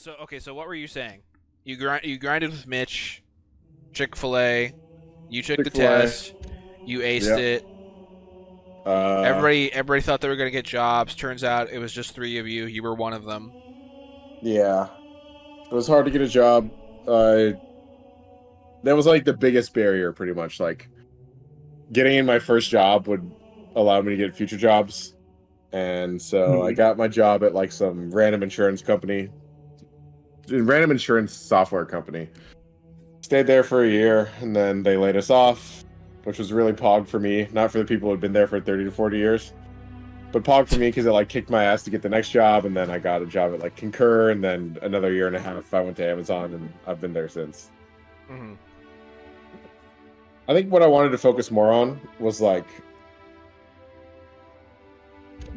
So what were you saying? You grinded with Mitch, Chick-fil-A. You took the Chick-fil-A. test. You aced Yeah. it. Uh, Everybody thought they were gonna get jobs. Turns out it was just three of you. You were one of them. yeah. It was hard to get a job. Uh, that was like the biggest barrier, pretty much. Like getting in my first job would allow me to get future jobs. And so I got my job at like some random insurance software company. Stayed there for a year, and then they laid us off, which was really pog for me. Not for the people who had been there for 30 to 40 years, but pog for me because it like kicked my ass to get the next job, and then I got a job at like Concur, and then another year and a half I went to Amazon, and I've been there since. Hmm. I think what I wanted to focus more on was like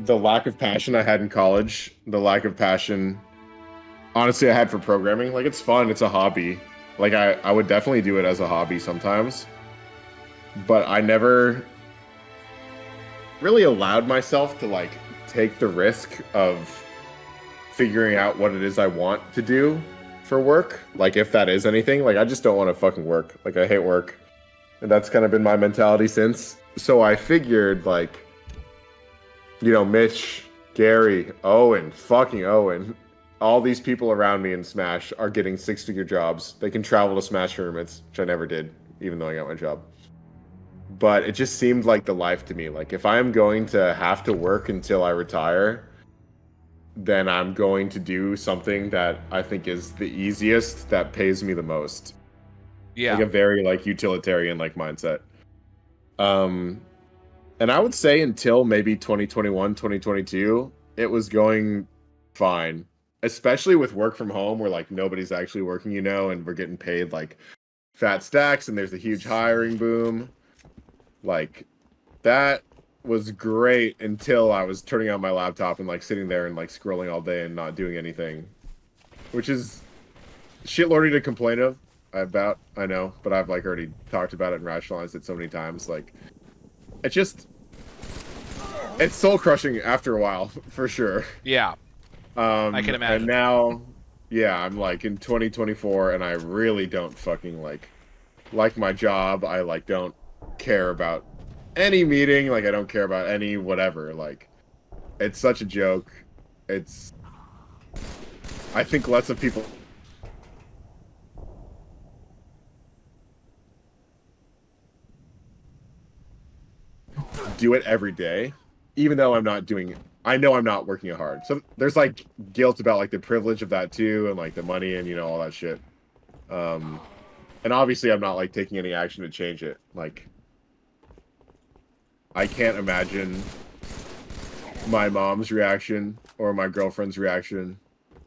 the lack of passion I had in college, the lack of passion honestly I had for programming. Like it's fun, it's a hobby. Like I would definitely do it as a hobby sometimes, but I never really allowed myself to like take the risk of figuring out what it is I want to do for work. Like if that is anything, like I just don't want to fucking work. Like I hate work. And that's kind of been my mentality since. So I figured like, Mitch, Gary, Owen, fucking Owen, all these people around me in Smash are getting six-figure jobs. They can travel to Smash tournaments, which I never did, even though I got my job. But it just seemed like the life to me. Like if I am going to have to work until I retire, then I'm going to do something that I think is the easiest, that pays me the most. Like Yeah. a very like utilitarian like mindset. Um and I would say until maybe 2021, 2022, it was going fine. Especially with work from home where like nobody's actually working, and we're getting paid like fat stacks and there's a huge hiring boom. Like that was great until I was turning on my laptop and like sitting there and like scrolling all day and not doing anything, which is shitloady to complain about. I know, but I've like already talked about it and rationalized it so many times. Like it's just it's soul crushing after a while for sure. Yeah. I can And imagine. now, yeah, I'm like in 2024 and I really don't fucking like my job. I like don't care about any meeting, like I don't care about any whatever. Like it's such a joke. It's I think less of people do it every day, even though I'm not doing I know I'm not working hard. So there's like guilt about like the privilege of that too and like the money and all that shit. Um and obviously I'm not like taking any action to change it. Like I can't imagine my mom's reaction or my girlfriend's reaction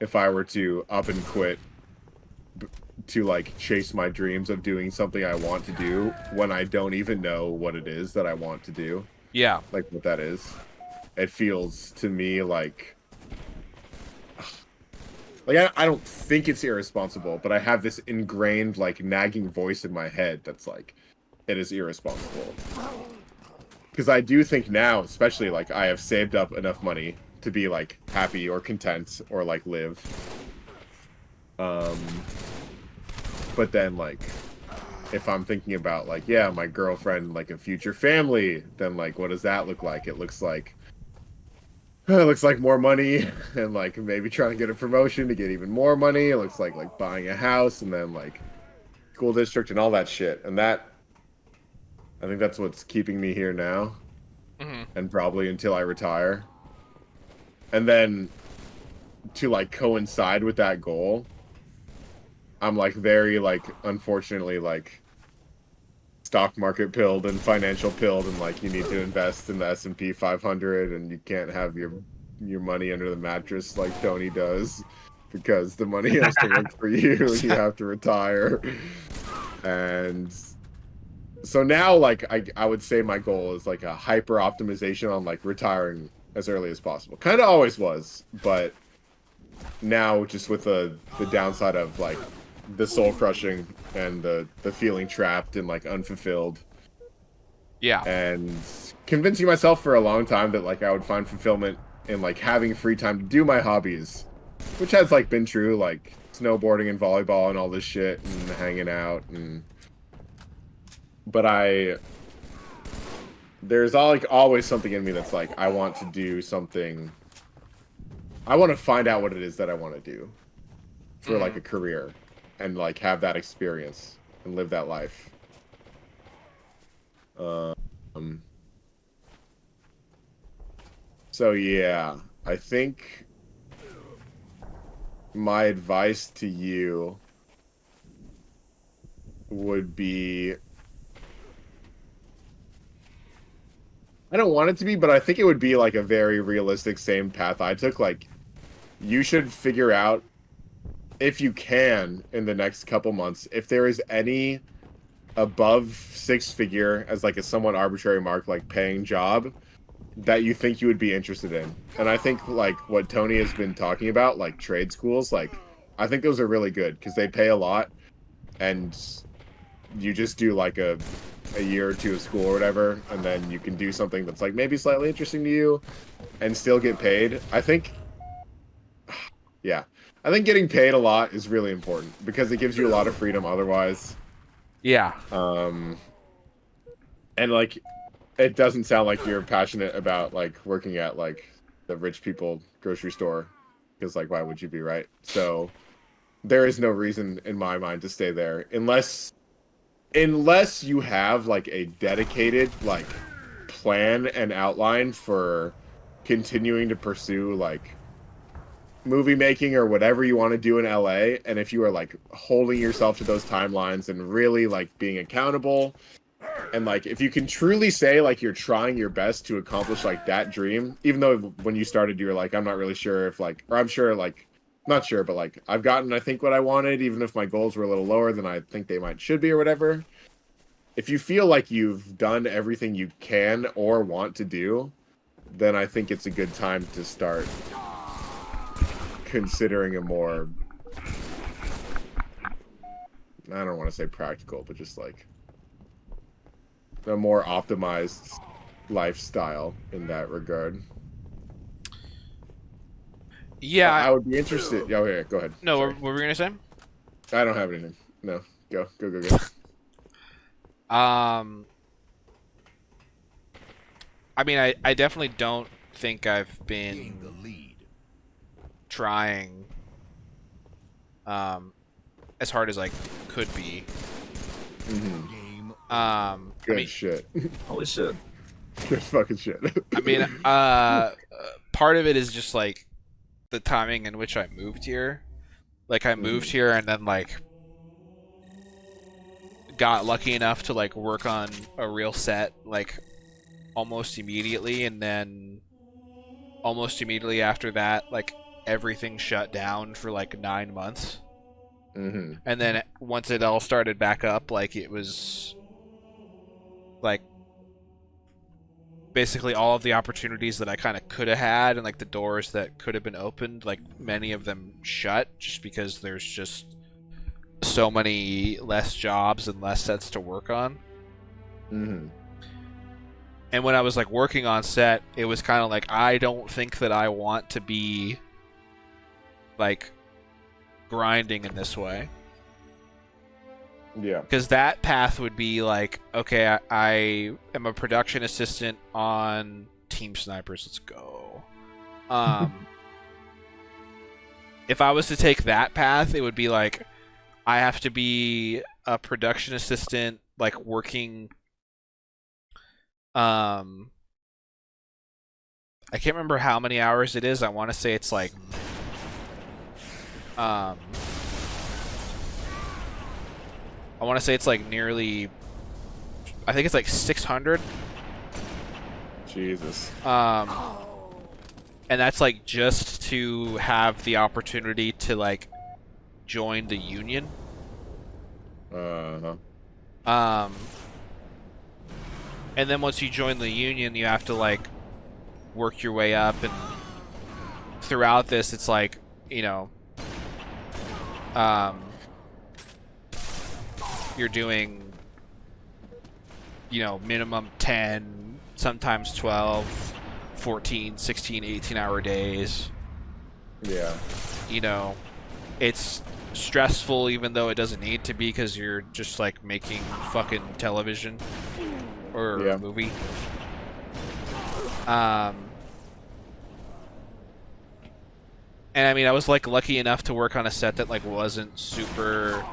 if I were to up and quit to like chase my dreams of doing something I want to do when I don't even know what it is that I want to do, Yeah. like what that is. It feels to me like I don't think it's irresponsible, but I have this ingrained like nagging voice in my head that's like it is irresponsible. Because I do think now, especially like I have saved up enough money to be like happy or content or like live. Um but then like if I'm thinking about like yeah, my girlfriend, like a future family, then like what does that look like? It looks like more money and like maybe trying to get a promotion to get even more money. It looks like buying a house and then like school district and all that shit. And that I think that's what's keeping me here now Hmm. and probably until I retire. And then to like coincide with that goal, I'm like very like unfortunately like stock market pilled and financial pilled and like you need to invest in the S&P 500 and you can't have your money under the mattress like Tony does because the money has to work for you and you have to retire. And so now like I would say my goal is like a hyper optimization on like retiring as early as possible. Kind of always was, but now just with the downside of like the soul crushing and the feeling trapped and like unfulfilled Yeah. and convincing myself for a long time that like I would find fulfillment in like having free time to do my hobbies which has like been true, like snowboarding and volleyball and all this shit and hanging out and. But there's always something in me that's like I want to do something. I want to find out what it is that I want to do for like a career, and like have that experience and live that life. So yeah, I think my advice to you would be, I don't want it to be, but I think it would be like a very realistic same path I took. Like, you should figure out, if you can, in the next couple months, if there is any above 6-figure, as like a somewhat arbitrary mark, like paying job that you think you would be interested in. And I think like what Tony has been talking about, like trade schools, like I think those are really good because they pay a lot, and you just do like a year or two of school or whatever, and then you can do something that's like maybe slightly interesting to you and still get paid. I think, yeah, I think getting paid a lot is really important because it gives you a lot of freedom otherwise. Yeah. And like, it doesn't sound like you're passionate about like working at like the rich people grocery store, because like why would you be, right? So there is no reason in my mind to stay there unless you have like a dedicated like plan and outline for continuing to pursue like movie making or whatever you want to do in LA. And if you are like holding yourself to those timelines and really like being accountable, and like if you can truly say like you're trying your best to accomplish like that dream, even though when you started you were like, I'm not really sure if like, or I'm sure like, not sure, but like I've gotten I think what I wanted, even if my goals were a little lower than I think they should be or whatever. If you feel like you've done everything you can or want to do, then I think it's a good time to start considering a more, I don't want to say practical, but just like a more optimized lifestyle in that regard. Yeah. I would be interested. Oh, yeah, go ahead. No, Sorry. what were we gonna say? I don't have anything. No, go. I mean, I definitely don't think I've been trying as hard as I could be. Mm-hmm. Good shit. Holy shit. Good fucking shit. I mean, part of it is just like the timing in which I moved here. Like I moved here and then like got lucky enough to like work on a real set like almost immediately, and then almost immediately after that like everything shut down for like 9 months. Mm-hmm. And then once it all started back up, like it was like basically all of the opportunities that I kind of could have had and like the doors that could have been opened, like many of them shut just because there's just so many less jobs and less sets to work on. Mm-hmm. And when I was like working on set, it was kind of like, I don't think that I want to be like grinding in this way. Yeah. Because that path would be like, okay, I am a production assistant on Team Snipers. Let's go. If I was to take that path, it would be like, I have to be a production assistant, like working. I can't remember how many hours it is. I want to say it's like, I want to say it's like nearly, I think it's like 600. Jesus. And that's like just to have the opportunity to like join the union. Uh-huh. And then once you join the union, you have to like work your way up, and throughout this, it's like, you know, you're doing, you know, minimum 10, sometimes 12, 14, 16, 18-hour days. Yeah. you know, it's stressful even though it doesn't need to be because you're just like making fucking television or a movie. And I mean, I was like lucky enough to work on a set that like wasn't super,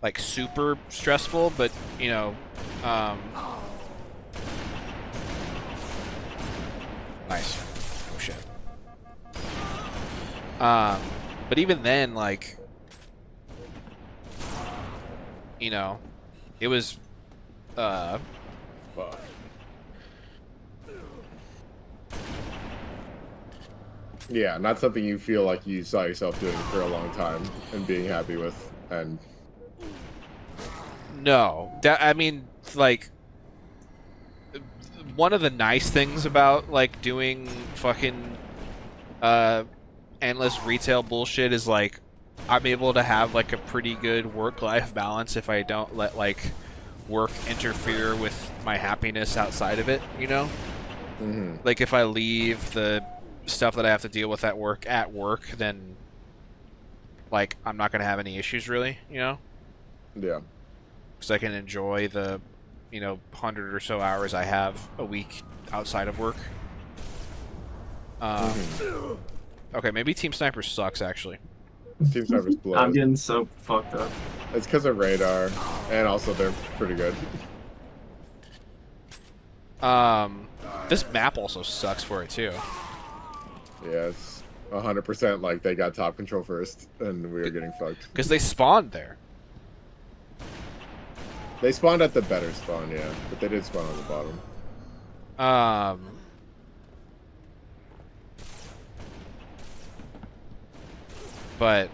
like super stressful, but you know, nice. Oh shit. But even then, like, you know, it was, yeah, not something you feel like you saw yourself doing for a long time and being happy with, and no, that I mean, like, one of the nice things about like doing fucking endless retail bullshit is like I'm able to have like a pretty good work-life balance if I don't let like work interfere with my happiness outside of it, you know? Like if I leave the stuff that I have to deal with at work, then like I'm not gonna have any issues really, you know? yeah. Because I can enjoy the, you know, 100 or so hours I have a week outside of work. Okay, maybe Team Sniper sucks actually. Team Sniper's blows. I'm getting so fucked up. It's because of radar, and also they're pretty good. This map also sucks for it too. Yeah, it's 100% like they got top control first, and we were getting fucked. Because they spawned there. They spawned at the better spawn, yeah, but they did spawn on the bottom. But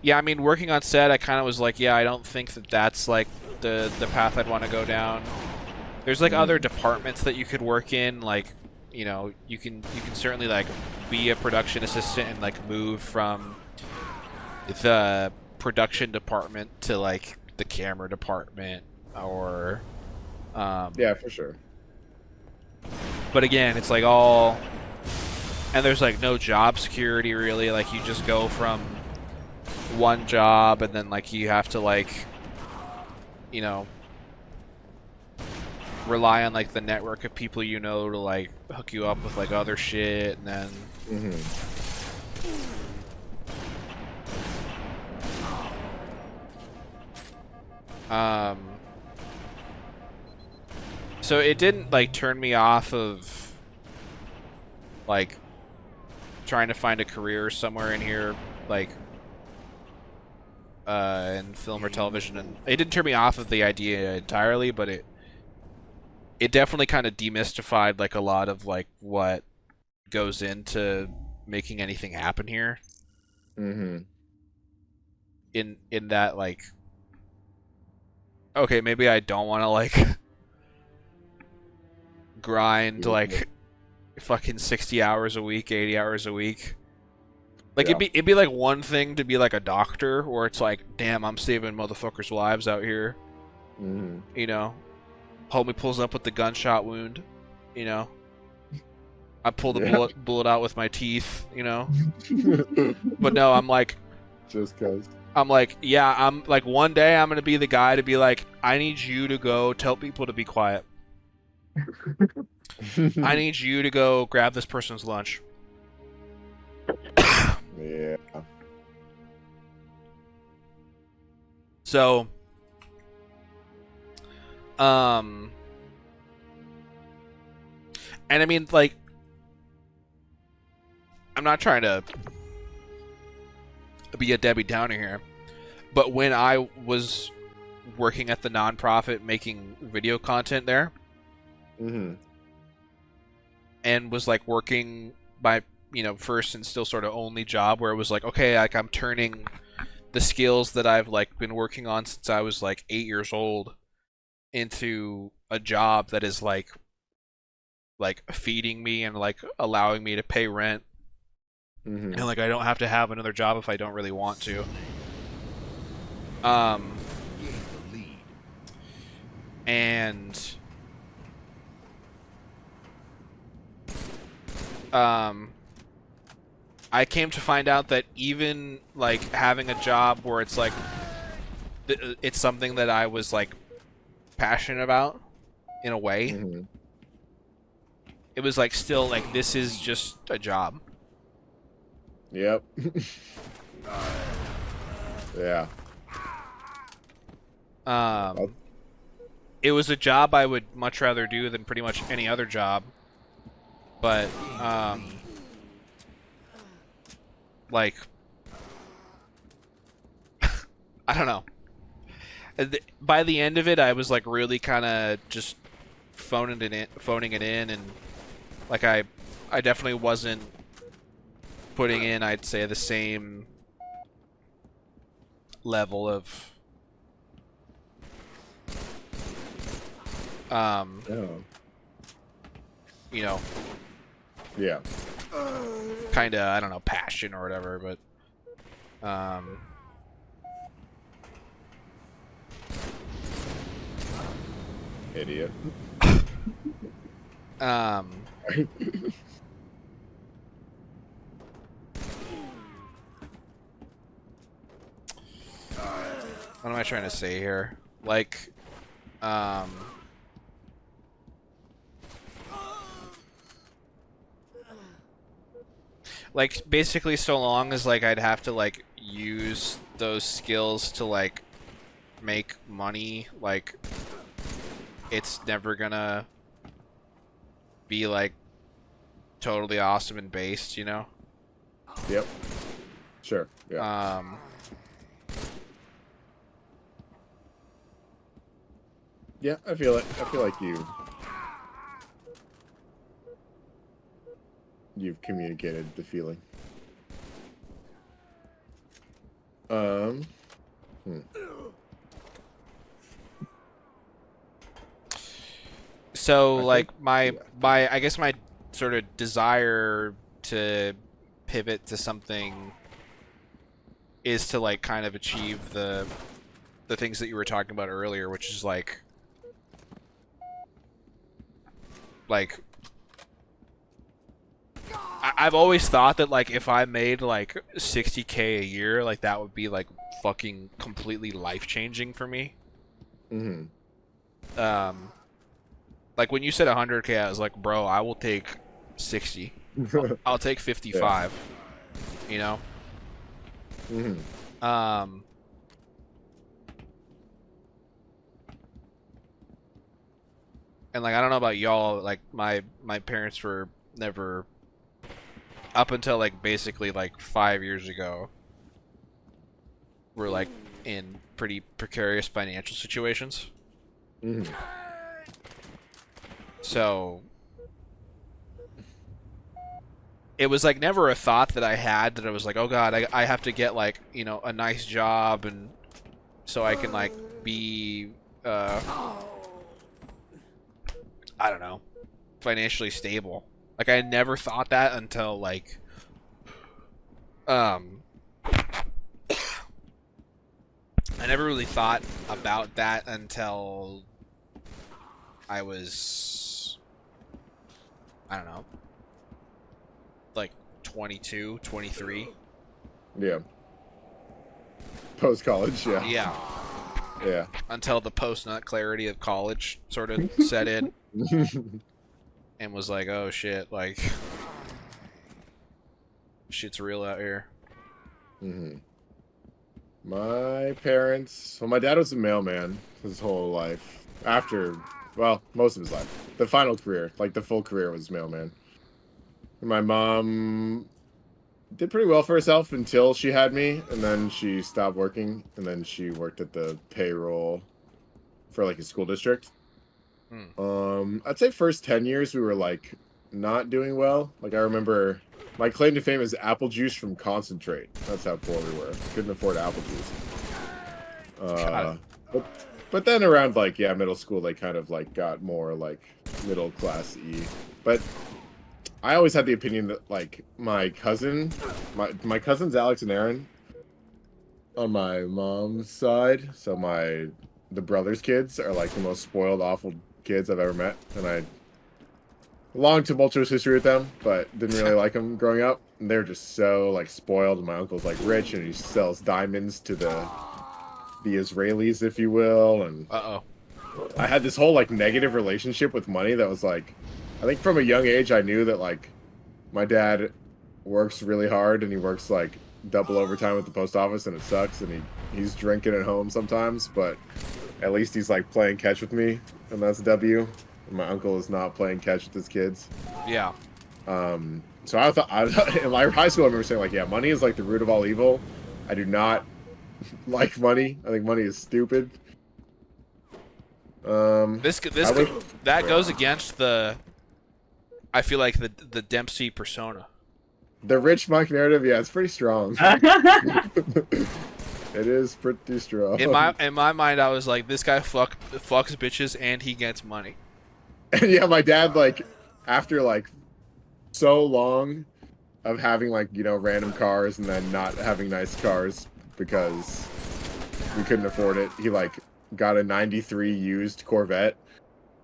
yeah, I mean, working on set, I kind of was like, yeah, I don't think that that's like the path I'd want to go down. There's like other departments that you could work in, like, you know, you can certainly like be a production assistant and like move from the production department to like the camera department or yeah, for sure. But again, it's like all, and there's like no job security really. Like you just go from one job and then like you have to like, you know, rely on like the network of people you know to like hook you up with like other shit, and then so it didn't like turn me off of like trying to find a career somewhere in here, like in film or television, and it didn't turn me off of the idea entirely, but it definitely kind of demystified like a lot of like what goes into making anything happen here. In that like, okay, maybe I don't want to like grind like fucking 60 hours a week, 80 hours a week. Like it'd be like one thing to be like a doctor, where it's like, damn, I'm saving motherfuckers' lives out here. You know, homie pulls up with the gunshot wound. You know, I pull the bullet out with my teeth. You know, but no, I'm like, just cause. I'm like, yeah, I'm like, one day I'm gonna be the guy to be like, I need you to go tell people to be quiet. I need you to go grab this person's lunch. Yeah. So, and I mean, like, I'm not trying to be a Debbie Downer here, but when I was working at the nonprofit making video content there, and was like working my, you know, first and still sort of only job, where it was like, okay, like I'm turning the skills that I've like been working on since I was like 8 years old into a job that is like feeding me and like allowing me to pay rent. And like I don't have to have another job if I don't really want to. And um, I came to find out that even like having a job where it's like it's something that I was like passionate about in a way, Mm-hmm. it was like still like this is just a job. Yep. Yeah. Um, it was a job I would much rather do than pretty much any other job, but like I don't know. By the end of it, I was like really kind of just phoning it in, and like I definitely wasn't putting in, I'd say, the same level of Oh. you know, Yeah. kind of, I don't know, passion or whatever, but Idiot. um what am I trying to say here? Like like basically so long as like I'd have to like use those skills to like make money, like it's never gonna be like totally awesome and based, you know? Yep. Sure. Yeah. Yeah, I feel it. I feel like you've communicated the feeling. Hmm. So I think, like my yeah. my I guess my sort of desire to pivot to something is to like kind of achieve the things that you were talking about earlier, which is like I've always thought that like if I made like 60K a year, like that would be like fucking completely life changing for me. Mm-hmm. Like when you said 100K, I was like, bro, I will take 60. I'll take Yeah. 55. You know. Mm-hmm. Um, and like I don't know about y'all, like my parents were never, up until like basically like 5 years ago, were like in pretty precarious financial situations. Mm-hmm. So it was like never a thought that I had that I was like, oh god, I have to get like, you know, a nice job and so I can like be I don't know, financially stable. Like I never thought that until like um I never really thought about that until I was, I don't know, like 22, 23. Yeah. Post college. Yeah. Yeah. Yeah. Until the post-nut clarity of college sort of set in and was like, oh shit, like shit's real out here. Mm-hmm. My parents. Well, my dad was a mailman his whole life. After, well, most of his life. The final career, like the full career, was mailman. And my mom did pretty well for herself until she had me, and then she stopped working, and then she worked at the payroll for like a school district. Hmm. I'd say first 10 years we were like not doing well. Like I remember my claim to fame is apple juice from concentrate. That's how poor we were. Couldn't afford apple juice. Got it. Uh, but, but then around like, yeah, middle school, they kind of like got more like middle class y. But I always had the opinion that like my cousins Alex and Aaron on my mom's side, so the brothers' kids are like the most spoiled, awful kids I've ever met, and long tumultuous history with them, but didn't really like them growing up. And they're just so like spoiled. My uncle's like rich, and he sells diamonds to the Israelis, if you will. And Uh-oh. I had this whole like negative relationship with money that was like, I think from a young age I knew that like my dad works really hard and he works like double overtime at the post office and it sucks, and he's drinking at home sometimes, but at least he's like playing catch with me, and that's a W. And my uncle is not playing catch with his kids. Yeah. So I thought in my high school I remember saying like, yeah, money is like the root of all evil. I do not like money. I think money is stupid. That goes against the, I feel like the Dempsey persona. The rich Mike narrative, yeah, it's pretty strong. It is pretty strong. In my mind, I was like, this guy fucks bitches and he gets money. And yeah, my dad, like, after like so long of having like, you know, random cars and then not having nice cars because we couldn't afford it, he like got a 93 used Corvette,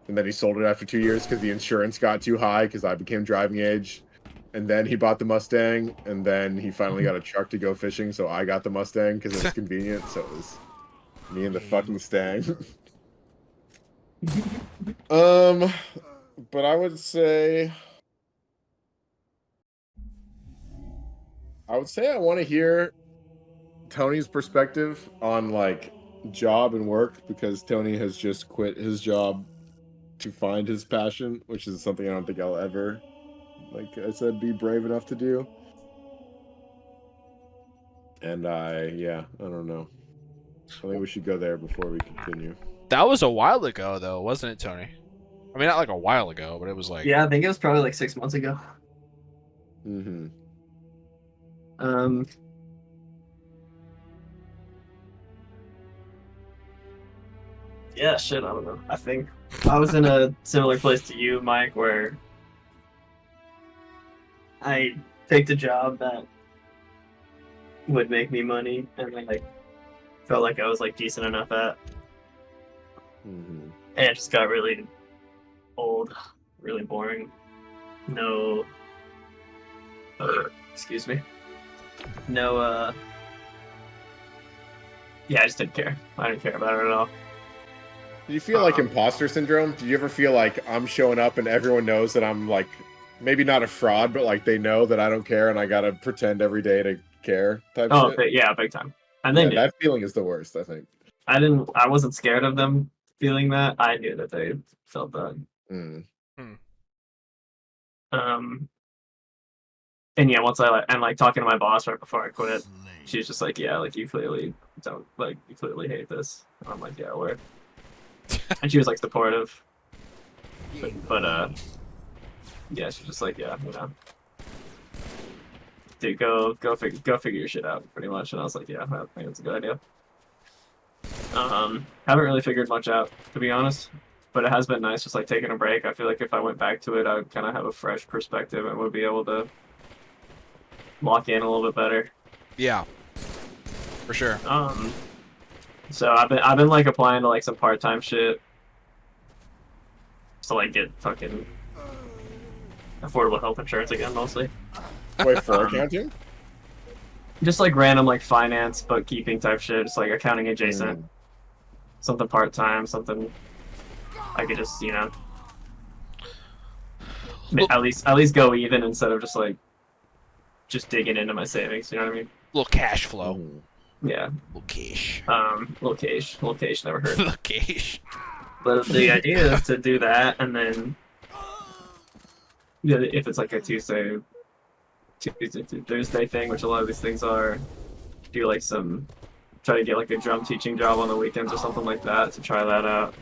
and then he sold it after 2 years because the insurance got too high because I became driving age. And then he bought the Mustang, and then he finally got a truck to go fishing, so I got the Mustang because it was convenient. So it was me and the fucking Mustang. But I would say I want to hear Tony's perspective on like job and work, because Tony has just quit his job to find his passion, which is something I don't think I'll ever, like I said, be brave enough to do. And yeah, I don't know. I think we should go there before we continue. That was a while ago, though, wasn't it, Tony? I mean, not like a while ago, but it was like... Yeah, I think it was probably like 6 months ago. Mm-hmm. Yeah, shit, I don't know. I think I was in a similar place to you, Mike, where I picked a job that would make me money, and then like felt like I was like decent enough at, Mm-hmm. and it just got really old, really boring. No, excuse me. No, yeah, I just didn't care. I didn't care about it at all. Do you feel like imposter syndrome? Do you ever feel like I'm showing up and everyone knows that I'm like, maybe not a fraud, but like they know that I don't care and I gotta pretend every day to care type shit? But yeah, big time. And then that feeling is the worst, I think. I wasn't scared of them feeling that. I knew that they felt that. Mm. And yeah, once I like talking to my boss right before I quit, she's just like, yeah, like you clearly hate this. And I'm like, yeah, word. And she was like supportive, but yeah, she's just like, yeah, you know, dude, go figure your shit out, pretty much. And I was like, yeah, I think that's a good idea. Haven't really figured much out, to be honest, but it has been nice just like taking a break. I feel like if I went back to it, I would kind of have a fresh perspective and would be able to lock in a little bit better. Yeah, for sure. So I've been like applying to like some part-time shit to like get fucking affordable health insurance again, mostly. Wait, for accounting? Just like random like finance bookkeeping type shit, just like accounting adjacent. Something part-time, something I could just, you know, at least go even instead of just like digging into my savings, you know what I mean? Little cash flow. Yeah. Little cash. Little cash never hurt. Little cash. But the idea is to do that, and then if it's like a Tuesday to Thursday thing, which a lot of these things are, do like try to get like a drum teaching job on the weekends or something like that to try that out,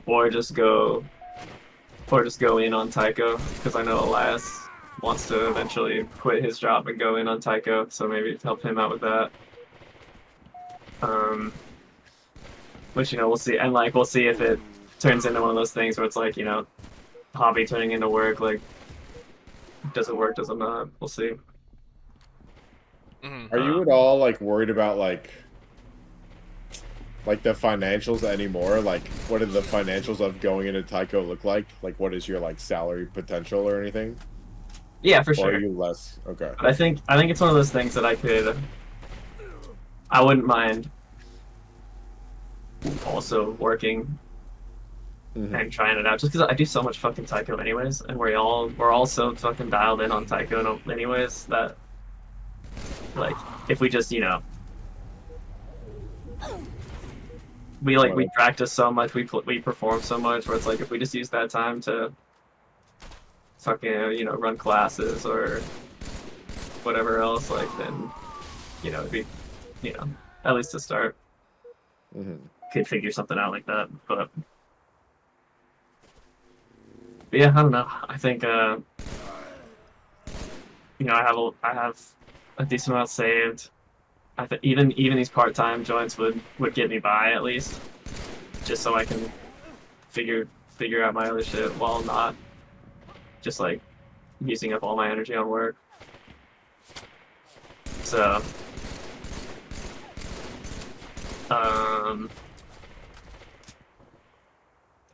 or just go in on Tycho, because I know Elias wants to eventually quit his job and go in on Tycho, so maybe help him out with that. Which, you know, we'll see, and like we'll see if it turns into one of those things where it's like, you know, hobby turning into work. Like, does it work? Does it not? We'll see. Are you at all like worried about like like the financials anymore? Like, what do the financials of going into Taiko look like? Like, what is your like salary potential or anything? Yeah, for Or are sure. you less? Okay. But I think it's one of those things that I wouldn't mind also working and trying it out, just because I do so much fucking Taiko anyways, and we're all so fucking dialed in on Taiko anyways that like if we just we practice so much, we perform so much, where it's like if we just use that time to fucking run classes or whatever else, like then it'd be at least to start could figure something out like that, but. But yeah, I don't know. I think I have a decent amount saved. I think even these part-time joints would get me by at least, just so I can figure out my other shit while not just like using up all my energy on work. So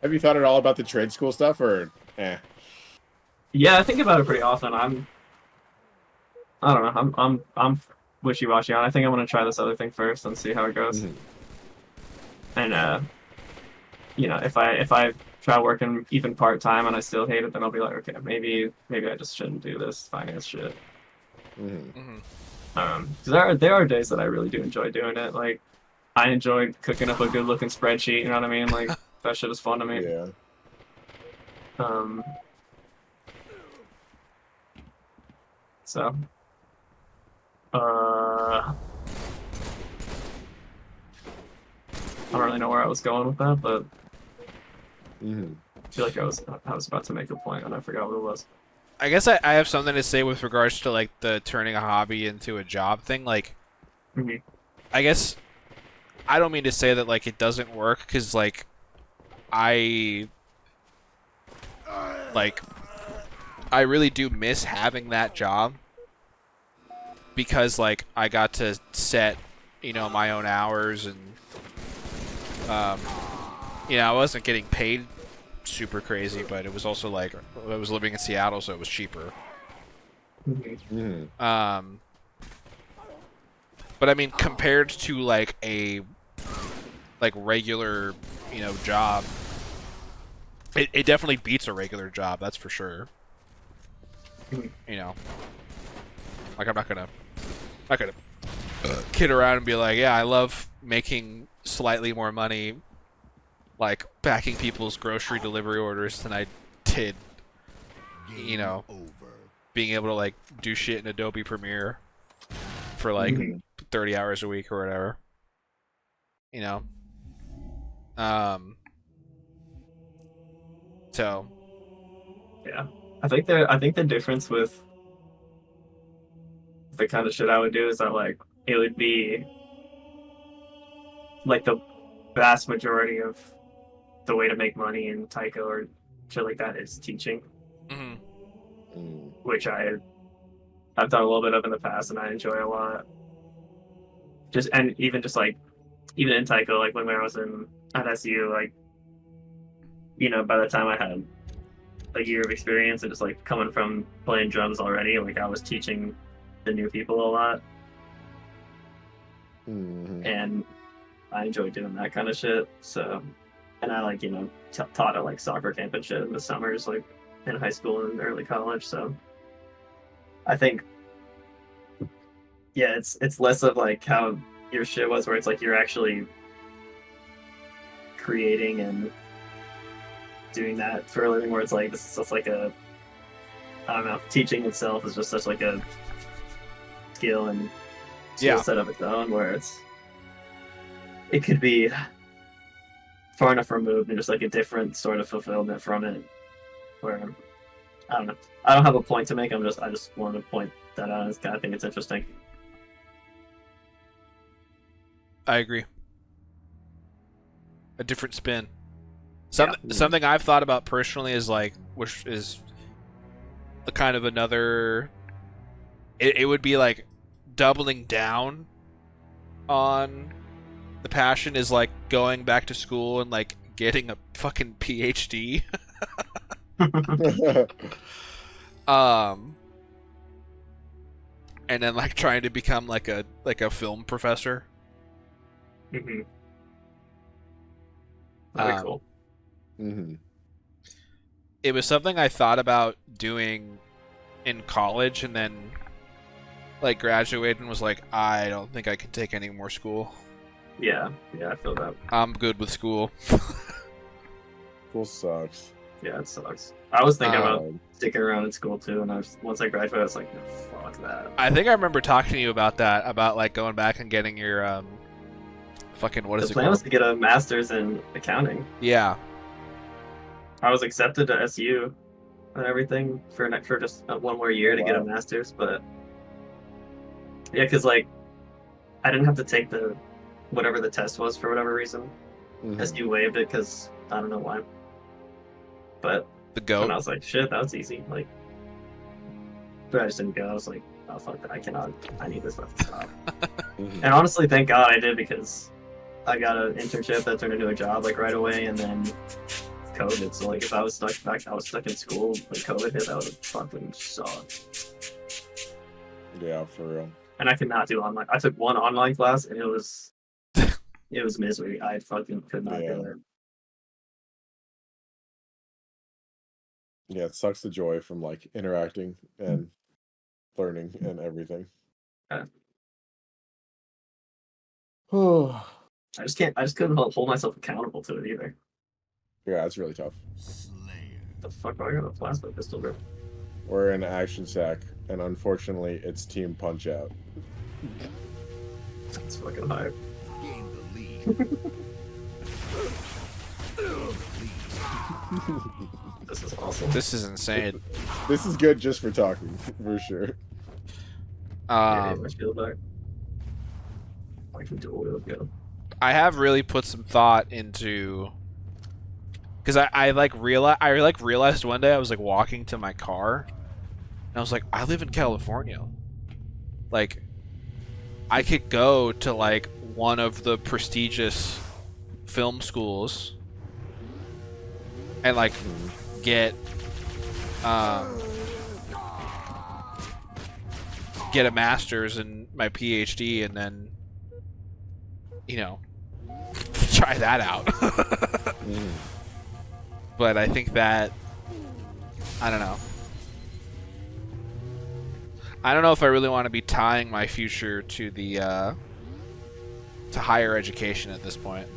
have you thought at all about the trade school stuff, or yeah, I think about it pretty often. I don't know. I'm wishy-washy on. I think I want to try this other thing first and see how it goes. And if I try working even part-time and I still hate it, then I'll be like, okay, maybe I just shouldn't do this finance shit. Because there are days that I really do enjoy doing it. Like, I enjoy cooking up a good-looking spreadsheet. You know what I mean? Like, that shit is fun to me. Yeah. So, I don't really know where I was going with that, but I feel like I was about to make a point and I forgot what it was. I guess I have something to say with regards to like the turning a hobby into a job thing. Like, I guess I don't mean to say that like it doesn't work, because like I really do miss having that job, because like I got to set my own hours, and I wasn't getting paid super crazy, but it was also like I was living in Seattle, so it was cheaper. But I mean, compared to like a regular job, it definitely beats a regular job, that's for sure. Like I'm not gonna kid around and be like, yeah, I love making slightly more money like backing people's grocery delivery orders than I did being able to like do shit in Adobe Premiere for like 30 hours a week or whatever. So yeah, I think the difference with the kind of shit I would do is that like it would be like the vast majority of the way to make money in Taiko or shit like that is teaching, which I've done a little bit of in the past and I enjoy a lot. Even in Taiko, like when I was at SU, like by the time I had a year of experience and just like coming from playing drums already, like I was teaching the new people a lot, and I enjoy doing that kind of shit. So, and I like taught at like soccer camp and shit in the summers, like in high school and early college. So, I think, yeah, it's less of like how your shit was, where it's like you're actually creating and doing that for a living, where it's like this is just like I don't know, teaching itself is just such like a skill and skill set of its own, where it could be far enough removed and just like a different sort of fulfillment from it, where I don't know, I don't have a point to make. I just wanted to point that out. I think it's interesting. I agree. A different spin. Something I've thought about personally is like, which is the kind of another. It would be like doubling down on The passion is like going back to school and like getting a fucking PhD. um, and then like trying to become like a film professor. Mm-hmm. That'd be cool. Mm-hmm. It was something I thought about doing in college, and then like graduated and was like, I don't think I can take any more school. Yeah, I feel that. I'm good with school. School sucks. Yeah, it sucks. I was thinking about sticking around in school too, and once I graduated, I was like, no, fuck that. I think I remember talking to you about that, about like going back and getting your fucking what is The it plan called? was to get a master's in accounting. Yeah. I was accepted to SU and everything for just one more year to get a master's, but yeah, because like I didn't have to take the whatever the test was for whatever reason. Mhm. SU waived it because I don't know why. But The goat. and I was like, shit, that was easy. Like, but I just didn't go. I was like, oh fuck that, I cannot. I need this stuff to stop. Mhm. And honestly, thank God I did, because I got an internship that turned into a job like right away, and then COVID. So like, if I was stuck in school when COVID hit, that would have fucking sucked. Yeah, for real. And I could not do online. I took one online class, and it was misery. I fucking could not do it. Yeah, it sucks the joy from like interacting and learning and everything. Yeah. Oh, I just couldn't hold myself accountable to it either. yeah, it's really tough. The fuck do I got a plasma pistol, bro? We're in Action Sack, and unfortunately, it's Team Punch Out. It's fucking hype. Gain the lead. This is awesome. This is insane. This is good just for talking, for sure. Yeah, my shield back. I can do oil go. I have really put some thought into, because I realized one day I was like walking to my car, and I was like, I live in California. Like, I could go to like one of the prestigious film schools and like get a master's and my PhD, and then try that out. But I think that I don't know if I really want to be tying my future to the to higher education at this point.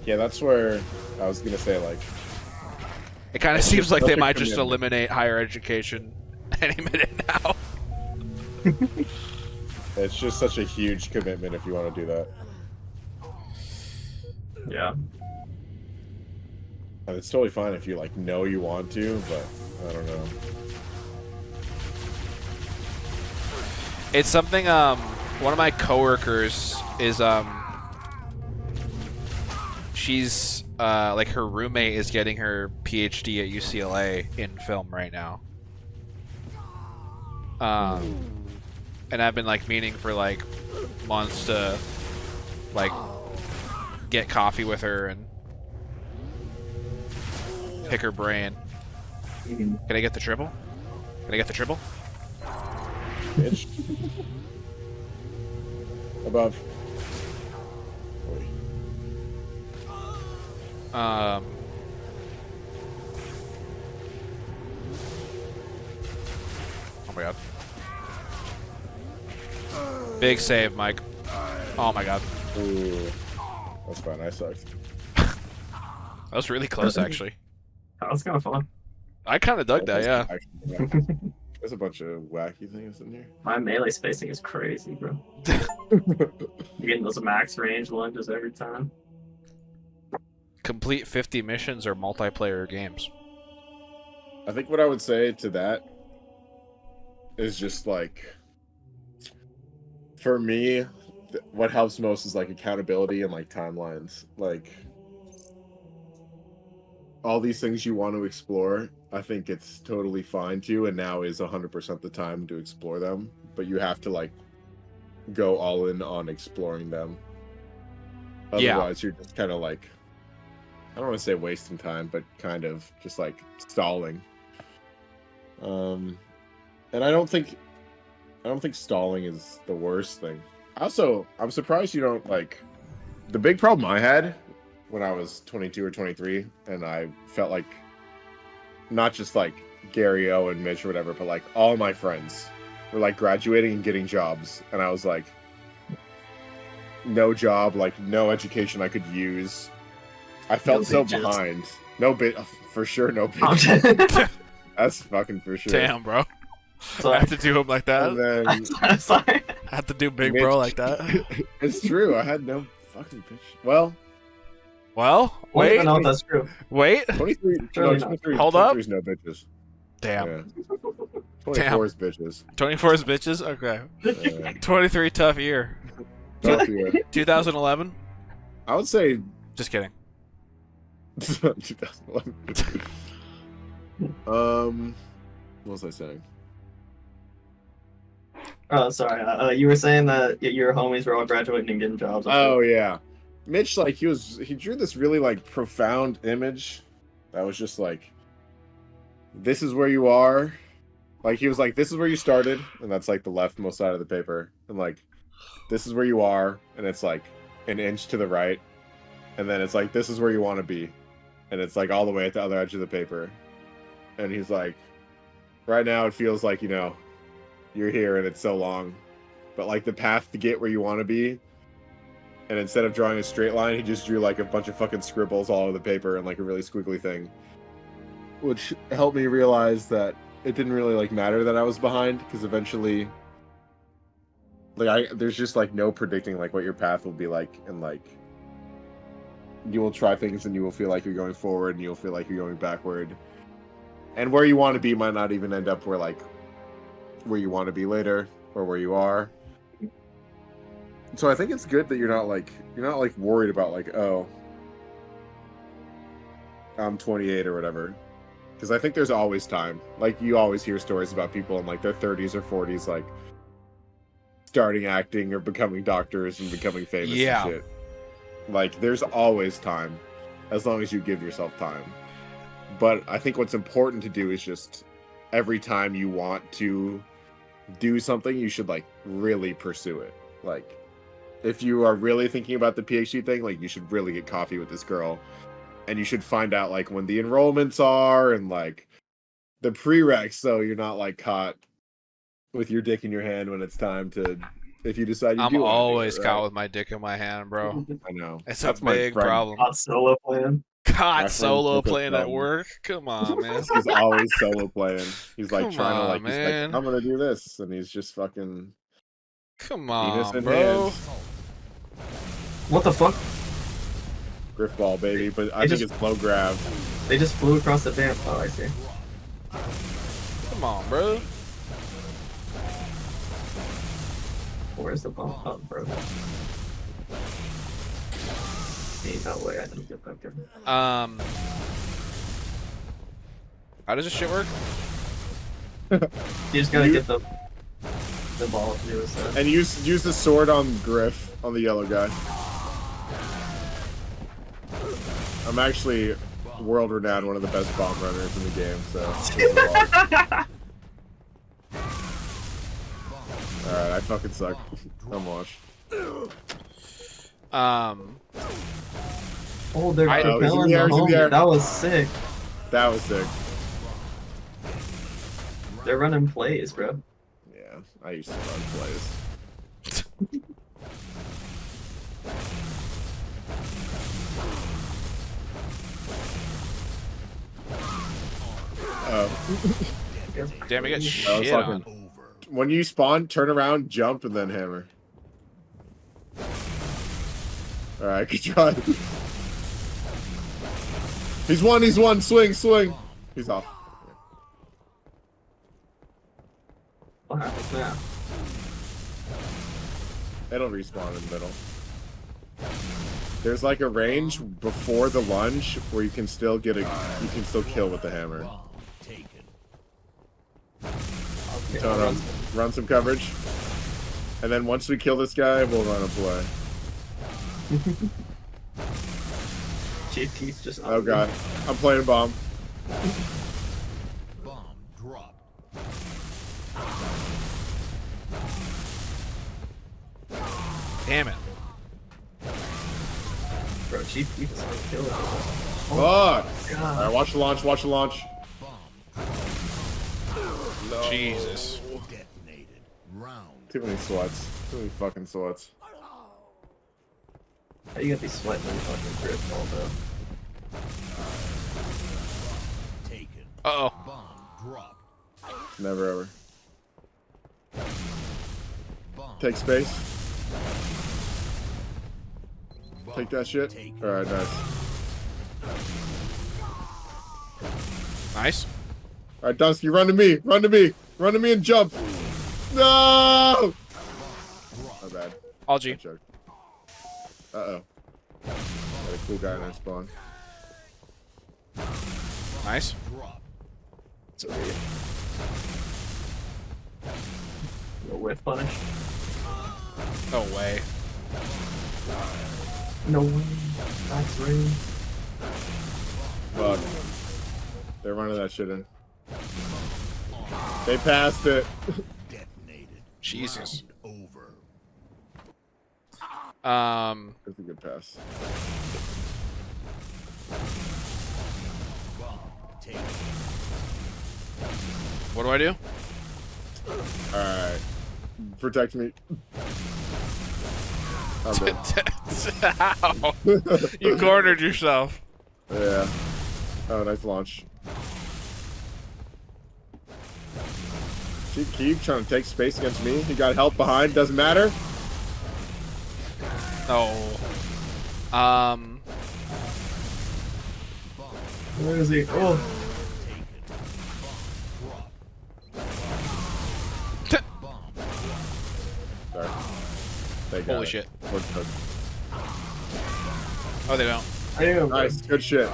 Yeah, that's where I was gonna say, like, It kind of It's seems just like such they a might just commitment. eliminate higher education any minute now. it's just such a huge commitment if you want to do that. Yeah. And it's totally fine if you like know you want to, but I don't know. It's something one of my coworkers is she's like her roommate is getting her PhD at UCLA in film right now. And I've been like meaning for like months to like get coffee with her and pick her brain. Can I get the triple? Can I get the triple? Bitch. Above. Wait. Oh my god. Big save, Mike. Oh my god. Ooh. That's fine, I sucked. That was really close, actually. That was kind of fun. I kind of dug that, yeah. Actually, there's a bunch of wacky things in here. My melee spacing is crazy, bro. You're getting those max range lunges every time. Complete 50 missions or multiplayer games. I think what I would say to that is just like, for me, what helps most is like accountability and like timelines. Like, all these things you want to explore, I think it's totally fine to, and now is 100% the time to explore them. But you have to like go all in on exploring them. Yeah. Otherwise, you're just kind of like, I don't want to say wasting time, but kind of just like stalling. And I don't think stalling is the worst thing. Also, I'm surprised you don't like. The big problem I had when I was 22 or 23, and I felt like not just like Gary O and Mitch or whatever, but like all my friends were like graduating and getting jobs, and I was like, no job, like no education I could use. I felt so behind. No bit, for sure, no bitches. That's fucking for sure. Damn, bro. Sorry. I have to do him like that. And then I'm sorry. I have to do big Mitch- bro like that. It's true. I had no fucking bitch. Well, Well, I don't even wait, know if that's true. wait. 23. Surely No, not. 23. Hold up. 23 is no bitches. Damn. Yeah. 24 is bitches. 24 is bitches? Okay. 23 tough year. Tough year. 2011? I would say Just kidding. 2011. What was I saying? Oh, sorry. You were saying that your homies were all graduating and getting jobs. Oh yeah, Mitch, like he drew this really like profound image that was just like, this is where you are. Like he was like, this is where you started, and that's like the leftmost side of the paper, and like, this is where you are, and it's like an inch to the right, and then it's like, this is where you want to be, and it's like all the way at the other edge of the paper, and he's like, right now it feels like, you know, you're here and it's so long, but like the path to get where you want to be, and instead of drawing a straight line, he just drew like a bunch of fucking scribbles all over the paper and like a really squiggly thing, which helped me realize that it didn't really like matter that I was behind, because eventually like there's just like no predicting like what your path will be like, and like you will try things and you will feel like you're going forward and you'll feel like you're going backward, and where you want to be might not even end up where you want to be later, or where you are. So I think it's good that you're not like worried about like, oh, I'm 28 or whatever, because I think there's always time. Like you always hear stories about people in like their 30s or 40s like starting acting or becoming doctors and becoming famous Yeah. and shit. Like there's always time, as long as you give yourself time. But I think what's important to do is just every time you want to do something, you should like really pursue it. Like if you are really thinking about the PhD thing, like you should really get coffee with this girl, and you should find out like when the enrollments are and like the prereqs, so you're not like caught with your dick in your hand when it's time to, if you decide you I'm do wanna do always it, caught right? with my dick in my hand, bro. I know. It's That's a my big friend. problem. Hot solo plan. My God, friend solo took a playing at problem. work? Come on, man. He's always solo playing. He's like Come trying to on, like, he's man. like, I'm gonna do this, and he's just fucking Come penis on, in bro. hand. What the fuck? Griff ball, baby, but I It think just- it's low grab. They just flew across the damn. Oh, I see. Come on, bro. Where's the ball? Oh, bro. Ain't no way I didn't get back there. How does this shit work? You just gotta You- get the ball to do his set. And use the sword on Griff, on the yellow guy. I'm actually world renowned, one of the best bomb runners in the game, so. Alright, I fucking suck. I'm washed. Oh, they're I- Oh, he's in propelling the air, the he's in the air. homie. That was sick. That was sick. They're running plays, bro. Yeah, I used to run plays. Damn, I got I was shit fucking- on. Over. When you spawn, turn around, jump, and then hammer. Alright, good try. He's one, swing, swing. He's off. What happens now? It'll respawn in the middle. There's like a range before the lunge where you can still kill with the hammer. Bomb taken. Okay, So run some coverage. And then once we kill this guy, we'll run a play. Chief Keith just. Oh god, I'm playing bomb. Bomb dropped. Damn it. Bro, Chief Keith is on kill. Fuck! God. Alright, watch the launch, watch the launch. Bomb No. Jesus. detonated. Round. Too many sweats. Too many fucking sweats. How you gonna be sweating on fucking grip ball, though? Taken. Uh-oh. Bomb dropped. Never ever. Bomb. Take space. Bomb Take that shit. taken. Alright, nice. Nice. Alright, Dunsky, run to me! Run to me! Run to me and jump! No! My bad. All I G. choked. Uh-oh. Got a cool guy in our spawn. Nice. Dropped. It's weird. No whiff punish. No way. No way. That's ring. Fuck. They're running that shit in. They passed it. Detonated. Jesus. Round over. That's a good pass. Bomb taken. What do I do? Alright. Protect me. I'm dead. Ow. You cornered yourself. Yeah. Oh, nice launch. Keep trying to take space against me. He got help behind. Doesn't matter. No. Where is he? Oh. Sorry. They got Holy it. shit. We're cooked. Oh, they don't. Damn. Nice. Good shit.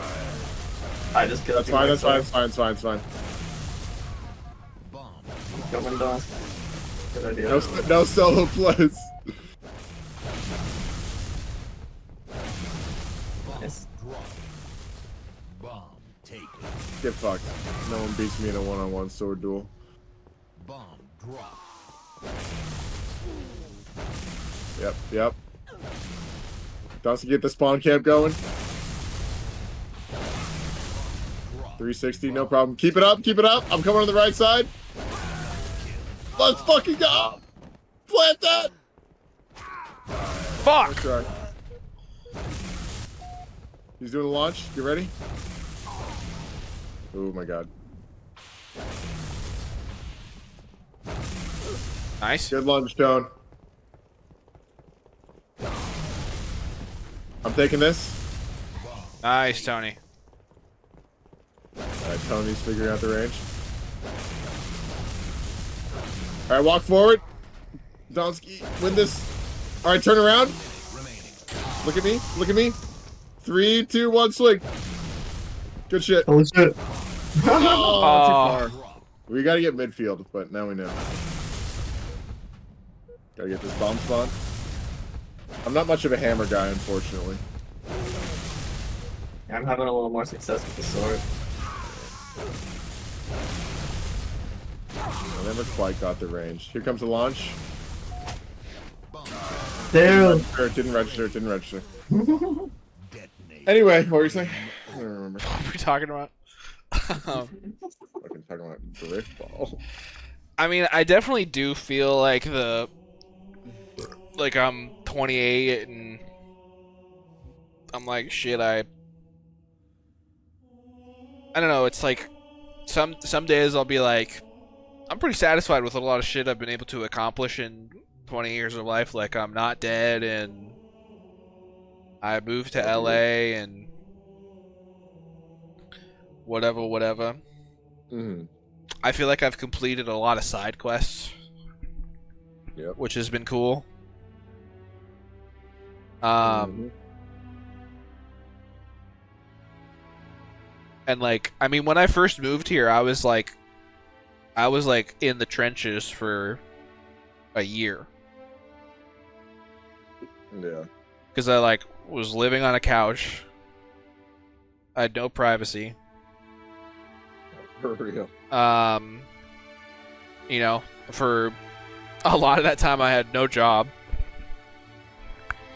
I just killed That's you fine. That's fine. myself. It's fine. It's fine. It's fine. Bomb. Coming down. Good idea. No solo plays. Nice. Dropped. Bomb taken. Get fucked. No one beats me in a one-on-one sword duel. Bomb dropped. Yep. Yep. Dawson, get the spawn camp going. 360, no problem. Keep it up. Keep it up. I'm coming on the right side. Let's fucking go. Plant that. Fuck! Try. He's doing a launch. You ready? Oh my god. Nice. Good lunge, Tone. I'm taking this. Nice, Tony. Alright, Tony's figuring out the range. Alright, walk forward. Donsky, win this. Alright, turn around. Look at me. Look at me. 3, 2, 1, swing. Good shit. Holy shit. Oh, too far. We gotta get midfield, but now we know. Gotta get this bomb spawn. I'm not much of a hammer guy, unfortunately. I'm having a little more success with the sword. I never quite got the range. Here comes the launch. Damn. Didn't register, didn't register. Detonated. Anyway, what were you saying? I don't remember. What are we talking about? Fucking talking about drift ball. I mean, I definitely do feel like I'm 28 and I'm like, shit, I don't know, it's like some days I'll be like, I'm pretty satisfied with a lot of shit I've been able to accomplish in 20 years of life. Like, I'm not dead and I moved to LA and whatever. Mm-hmm. I feel like I've completed a lot of side quests, Yep. which has been cool. And like, I mean, when I first moved here, I was like in the trenches for a year Yeah. because I like was living on a couch I had no privacy. For real. You know, for a lot of that time, I had no job.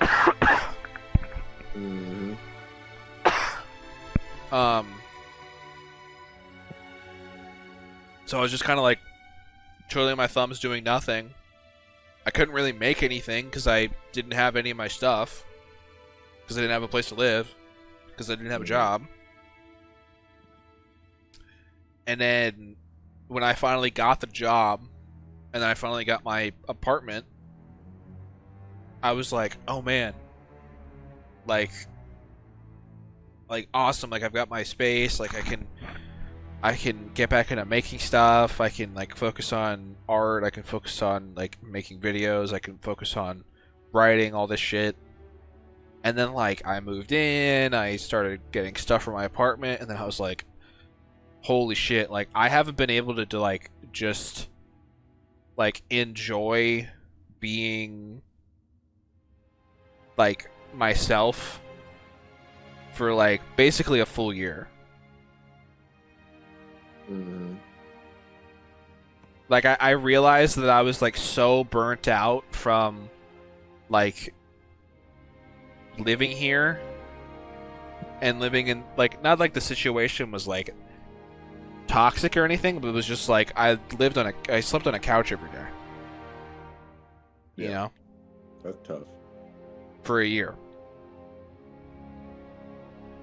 Mm-hmm. So I was just kind of like twiddling my thumbs, doing nothing. I couldn't really make anything because I didn't have any of my stuff. Because I didn't have a place to live. Because I didn't have a job. And then when I finally got the job, and then I finally got my apartment, I was like, oh man. Like awesome. Like I've got my space. Like I can get back into making stuff. I can like focus on art. I can focus on like making videos. I can focus on writing all this shit. And then like I moved in, I started getting stuff for my apartment, and then I was like, holy shit, like I haven't been able to like just like enjoy being like myself for like basically a full year. Mm-hmm. Like I realized that I was like so burnt out from like living here and living in like, not like the situation was like toxic or anything, but it was just like I slept on a couch every day. You know? That's tough. For a year.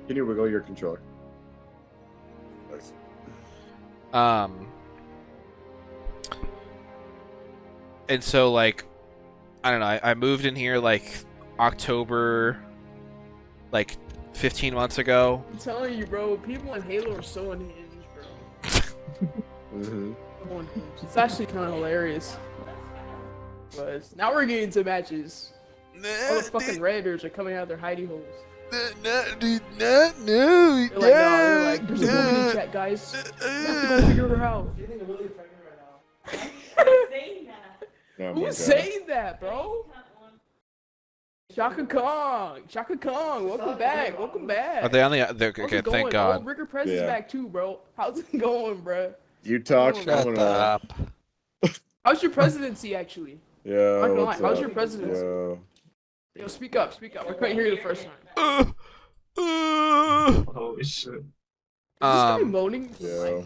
Can you wiggle your controller? Nice. And so like I don't know, I moved in here like October like 15 months ago. I'm telling you, bro, people in Halo are so unhinged, bro. Mm-hmm. So unhinged. It's actually kind of hilarious. But now we're getting to matches. All the fucking Redditors are coming out of their hidey holes. No. They're like, no, they're like, there's a woman in chat, guys. We have to go figure her out. Oh my Who's God. saying that, bro? Shaka Kong, welcome back, welcome back. Are they on the How's okay, it going? thank God. Oh, Rigger Press is Yeah. back too, bro. How's it going, bro? You talk. Shut I'm gonna... How's your presidency, actually? Yo, Not gonna lie, what's how's up? your presidency? Yo. Yo, speak up. I couldn't hear you the first time. Holy shit. Is this guy moaning? Yo.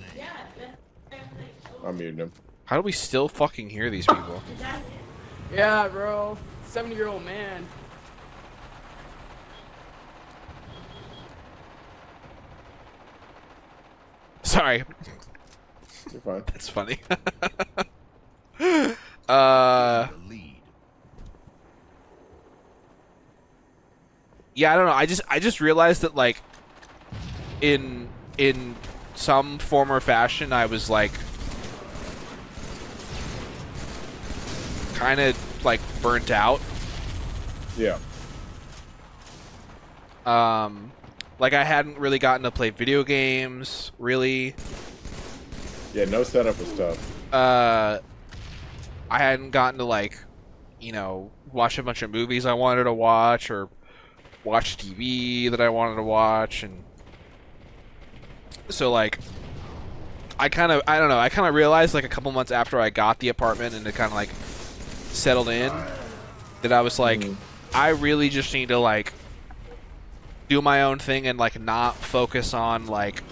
I'm muting him. How do we still fucking hear these people? Yeah, bro. 70-year-old man. Sorry. You're fine. That's funny. The lead. Yeah, I don't know. I just realized that like in some form or fashion I was like kind of like burnt out. Yeah. Like I hadn't really gotten to play video games, really. Yeah, no setup was tough. I hadn't gotten to like, you know, watch a bunch of movies I wanted to watch or watch TV that I wanted to watch, and so like I don't know, I kind of realized like a couple months after I got the apartment and it kind of like settled in that I was like, I really just need to like do my own thing and like not focus on like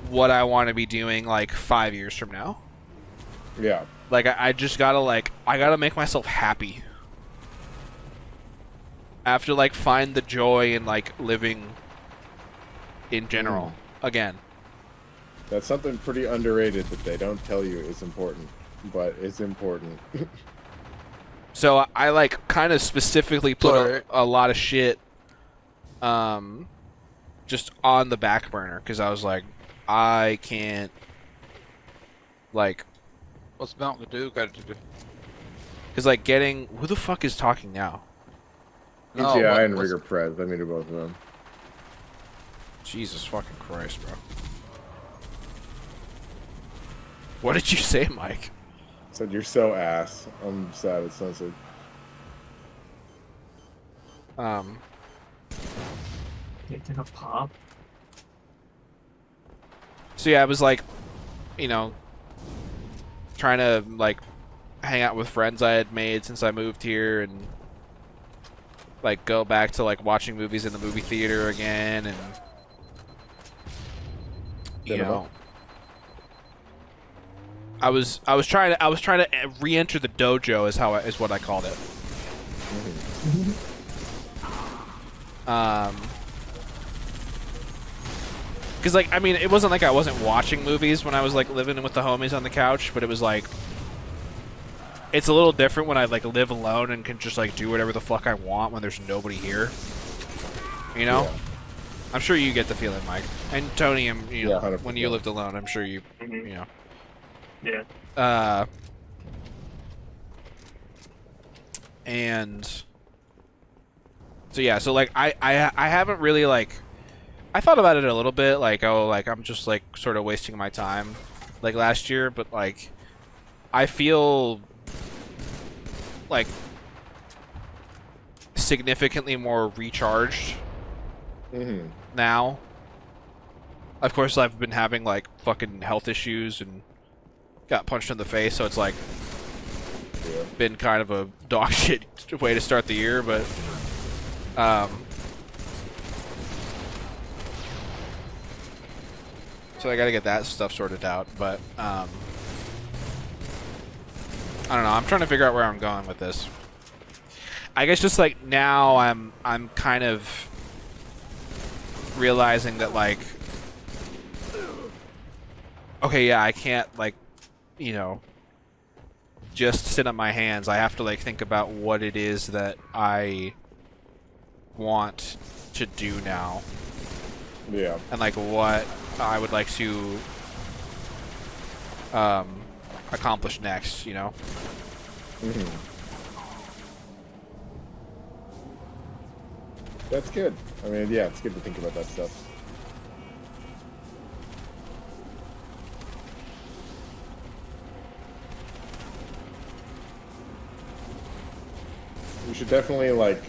what I want to be doing like 5 years from now. Yeah. Like I just gotta like I gotta make myself happy. I have to like find the joy in like living in general again. That's something pretty underrated that they don't tell you is important, but it's important. So I like kind of specifically put a lot of shit just on the back burner because I was like, I can't like, What's Mountain Dew got to do? because like getting, who the fuck is talking now? No, ETI and what's- Rigger Prez. Let me do both of them. Jesus fucking Christ, bro. What did you say, Mike? Said you're so ass. I'm sad it's censored. Making a pop. So yeah, I was like, you know, trying to like hang out with friends I had made since I moved here, and like go back to like watching movies in the movie theater again, and you Cinema. know, I was trying to re-enter the dojo is what I called it. Because like I mean, it wasn't like I wasn't watching movies when I was like living with the homies on the couch, but it was like it's a little different when I like live alone and can just like do whatever the fuck I want when there's nobody here. You know? Yeah. I'm sure you get the feeling, Mike. And Tony, you know, 100%. when you lived alone, I'm sure you, Mhm. you know. Yeah. And so yeah, so like I haven't really like I thought about it a little bit, like oh like I'm just like sort of wasting my time like last year, but like I feel like significantly more recharged now. Of course, I've been having like fucking health issues and got punched in the face, so it's like been kind of a dog shit way to start the year, but so I gotta get that stuff sorted out, but I don't know, I'm trying to figure out where I'm going with this. I guess just like now I'm kind of realizing that like okay, yeah, I can't like, you know, just sit on my hands. I have to like think about what it is that I want to do now. Yeah. And like what I would like to accomplish next, you know? That's good. I mean, yeah, it's good to think about that stuff. We should definitely, like...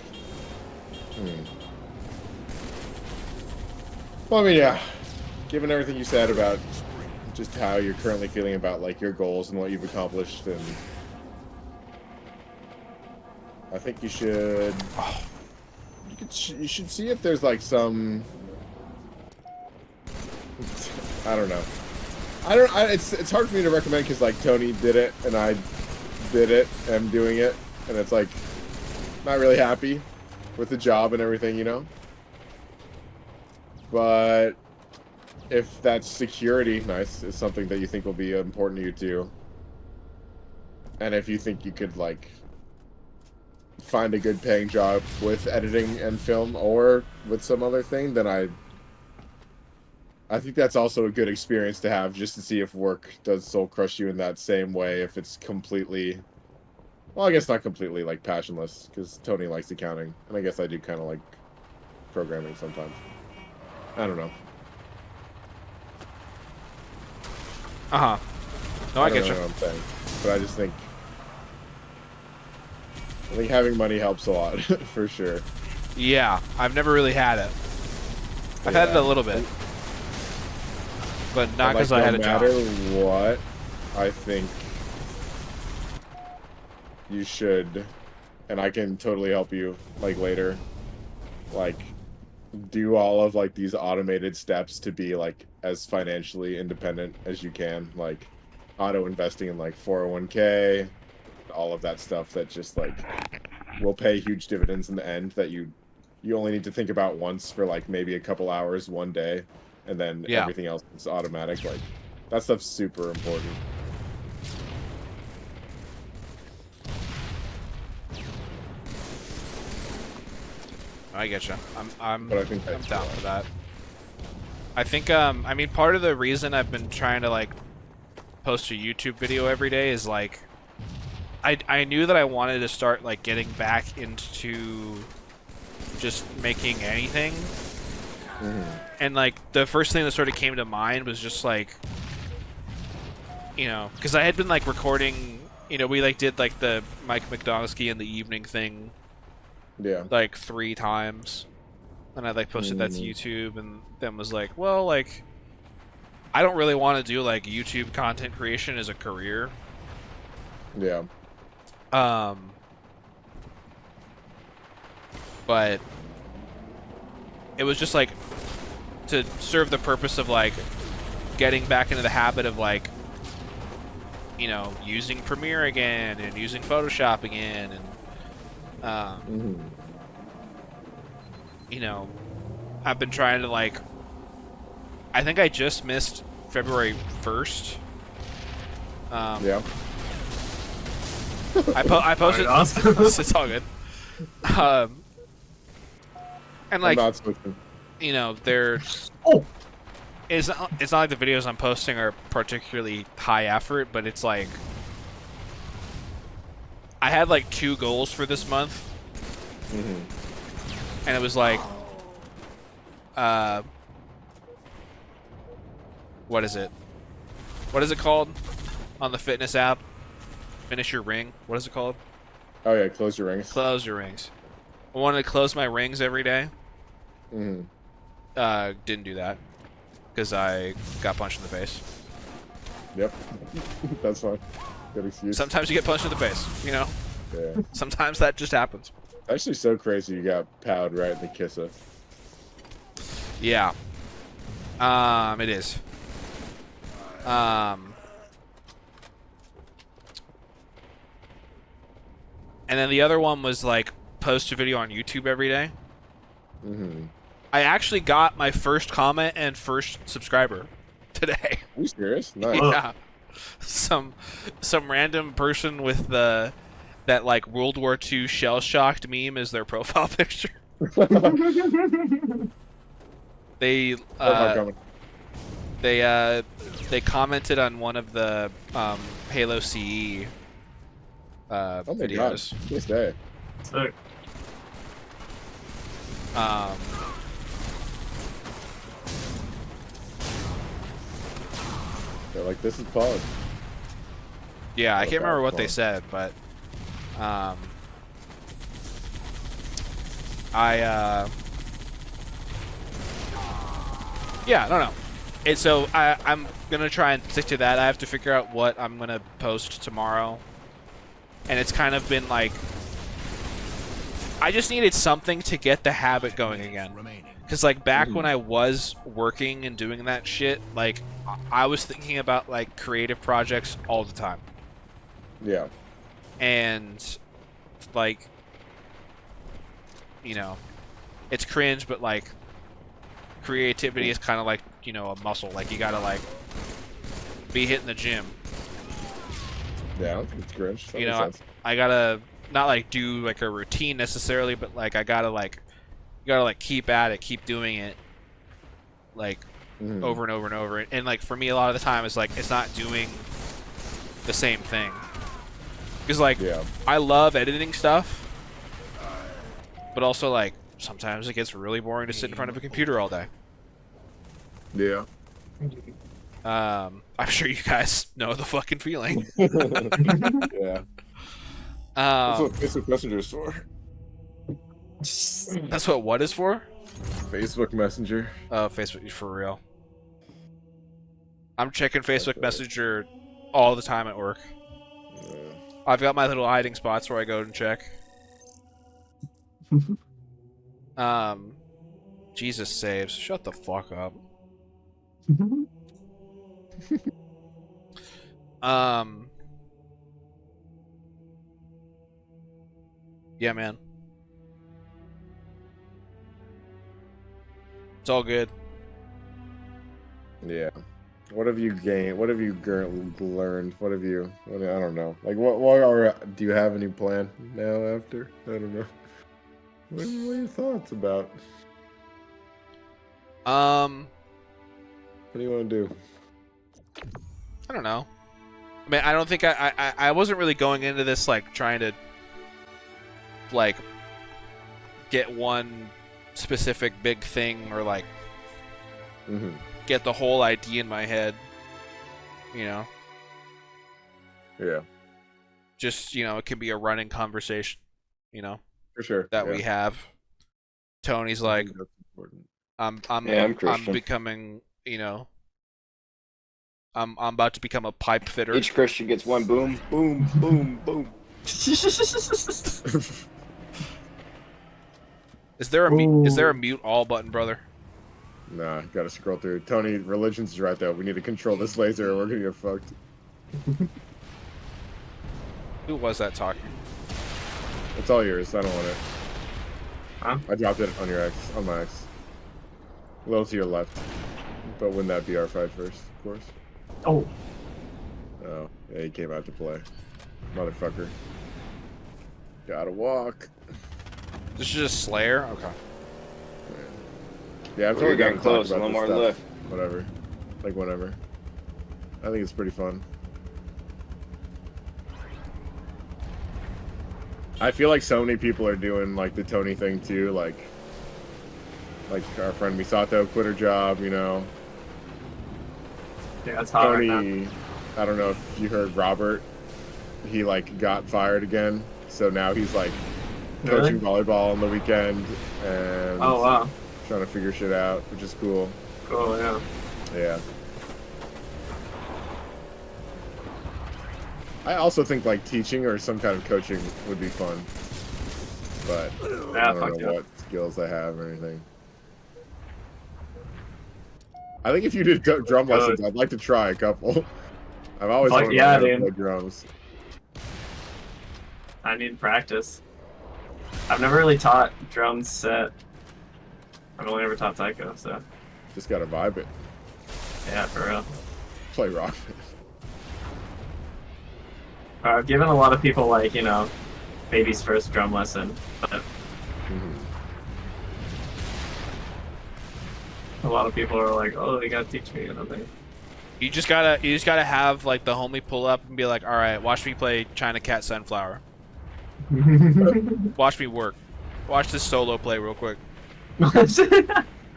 Well, I mean, yeah. Given everything you said about just how you're currently feeling about, like, your goals and what you've accomplished, and... I think you should... You should see if there's, like, some... I don't know. It's hard for me to recommend because, like, Tony did it, and I did it, and I'm doing it, and it's, like... Not really happy with the job and everything, you know? But if that security, nice, is something that you think will be important to you too, and if you think you could, like, find a good paying job with editing and film or with some other thing, then I think that's also a good experience to have, just to see if work does soul crush you in that same way, if it's completely... Well, I guess not completely, like, passionless, because Tony likes accounting, and I guess I do kind of like programming sometimes. I don't know. Uh-huh. No, I get don't you. know what I'm saying, but I just think... I think having money helps a lot, for sure. Yeah, I've never really had it. I've had it a little bit. But not because I had a job. No matter what, I think you should, and I can totally help you, like, later, like, do all of, like, these automated steps to be, like, as financially independent as you can, like, auto investing in, like, 401k, all of that stuff that just, like, will pay huge dividends in the end that you only need to think about once for, like, maybe a couple hours one day, and then everything else is automatic. Like, that stuff's super important. I get you. I'm But I think I'm that's down right. for that. I think I mean part of the reason I've been trying to like post a YouTube video every day is like I knew that I wanted to start like getting back into just making anything. And like the first thing that sort of came to mind was just like, you know, because I had been like recording, you know, we like did like the Mike mcdonski in the evening thing like 3 times, and I like posted that to YouTube, and then was like, well, like I don't really want to do like YouTube content creation as a career. Yeah. But it was just like to serve the purpose of like getting back into the habit of like, you know, using Premiere again and using Photoshop again, and you know, I've been trying to like. I think I just missed February 1st. Yeah. I posted. It's all good. And like, I'm not switching. you know, they're. Oh. It's not like the videos I'm posting are particularly high effort, but it's like I had like 2 goals for this month, and it was like, what is it? What is it called on the fitness app? Finish your ring. What is it called? Oh yeah, close your rings. Close your rings. I wanted to close my rings every day. Didn't do that because I got punched in the face. Yep. That's fine. Good excuse. Sometimes you get punched in the face, you know? Yeah. Sometimes that just happens. Actually, so crazy you got powed right in the kissa. Yeah. It is. And then the other one was like post a video on YouTube every day. I actually got my first comment and first subscriber today. Are you serious? Nice. Yeah. Some random person with that like World War II shell-shocked meme as their profile picture. They they commented on one of the Halo CE Oh my videos. god. This day. Sick. They're like, this is Pog. Yeah, I Okay, can't remember what they fine. said, but yeah, I don't know. And so I'm gonna try and stick to that. I have to figure out what I'm gonna post tomorrow, and it's kind of been like I just needed something to get the habit going again. Because like back when I was working and doing that shit, like I was thinking about like creative projects all the time. Yeah. And like, you know, it's cringe, but like creativity is kind of like, you know, a muscle. Like you gotta like be hitting the gym. Yeah, I don't think it's cringe. That You makes know, sense. I gotta not like do like a routine necessarily, but like I gotta like you gotta like keep at it, keep doing it, like over and over and over. And like for me, a lot of the time, it's like it's not doing the same thing. Because like Yeah. I love editing stuff, but also like sometimes it gets really boring to sit in front of a computer all day. Yeah. I'm sure you guys know the fucking feeling. Yeah. That's what Um, Facebook Messenger is for. that's what is for? Facebook Messenger. Oh, Facebook for real. I'm checking Facebook Okay. Messenger all the time at work. Yeah. I've got my little hiding spots where I go and check. Jesus saves. Shut the fuck up. Yeah, man. It's all good. Yeah. What have you gained? What have you learned? What have you? I don't know. Like, what are? Do you have any plan now? After I don't know. What are your thoughts about? What do you want to do? I don't know. I mean, I don't think I wasn't really going into this like trying to like get one specific big thing or like get the whole idea in my head. You know, Yeah, just you know, it can be a running conversation. You know for sure. that yeah. we have. Tony's I like, think that's important. I'm Yeah, I'm Christian. becoming, you know, I'm about to become a pipe fitter. Each Christian gets one boom, boom, boom, boom. Is there a mute all button, brother? Nah, gotta scroll through. Tony, religion's right there. We need to control this laser or we're gonna get fucked. Who was that talking? It's all yours. I don't want it. Huh? I dropped it on your X, on my X. A little to your left. But wouldn't that be our fight first, of course? Oh. Oh, yeah, he came out to play. Motherfucker. Gotta walk. This is just Slayer? Okay. Yeah, I'm We're totally down getting to talk close, about no this more stuff. left. Whatever. Like, whenever. I think it's pretty fun. I feel like so many people are doing, like, the Tony thing, too. Like our friend Misato quit her job, you know. Yeah, it's hot right now. Tony, I don't know if you heard Robert. He, like, got fired again. So now he's, like, Really? coaching volleyball on the weekend. And Oh, wow. trying to figure shit out, which is cool. Cool, yeah. Yeah. I also think like teaching or some kind of coaching would be fun, but Yeah, I fuck don't know yeah. what skills I have or anything. I think if you did drum lessons, I'd like to try a couple. I've always Fuck wanted yeah, to learn dude. to play drums. I need practice. I've never really taught drums set. I've only ever taught taiko, so Just gotta vibe it. yeah, for real. Play rock. I've given a lot of people like, you know, baby's first drum lesson, but a lot of people are like, "Oh, you gotta teach me," and I'm like, You just gotta have like the homie pull up and be like, all right, watch me play China Cat Sunflower. Watch me work. Watch this solo play real quick.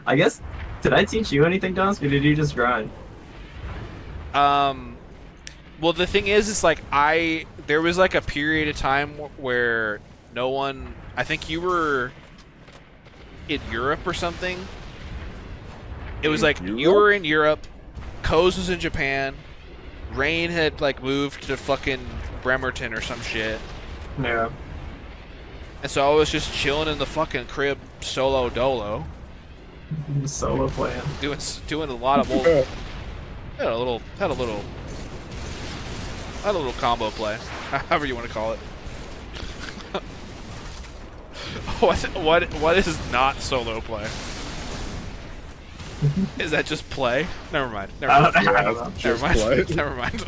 I guess, did I teach you anything, Donsk, or did you just grind? Well, the thing is, it's like there was like a period of time where no one. I think you were in Europe or something. It was like you were in Europe, Koz was in Japan, Rain had like moved to fucking Bremerton or some shit, Yeah. and so I was just chilling in the fucking crib solo dolo, Solo playing. doing a lot of old. Had a little combo play, however you want to call it. What is not solo play? Is that just play? Never mind. I don't know. Never Just mind. play. Never mind.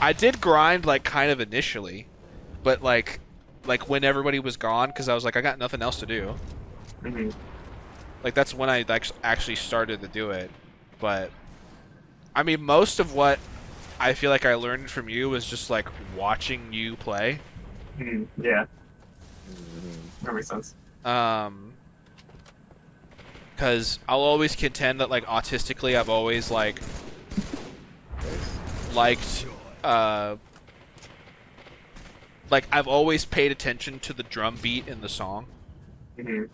I did grind like kind of initially, but like when everybody was gone, because I was like I got nothing else to do. Mhm. Like that's when I actually started to do it. But I mean, most of what I feel like I learned from you was just like watching you play. Mhm. Yeah. That makes sense. Because I'll always contend that like autistically, I've always like liked like I've always paid attention to the drum beat in the song. Mhm.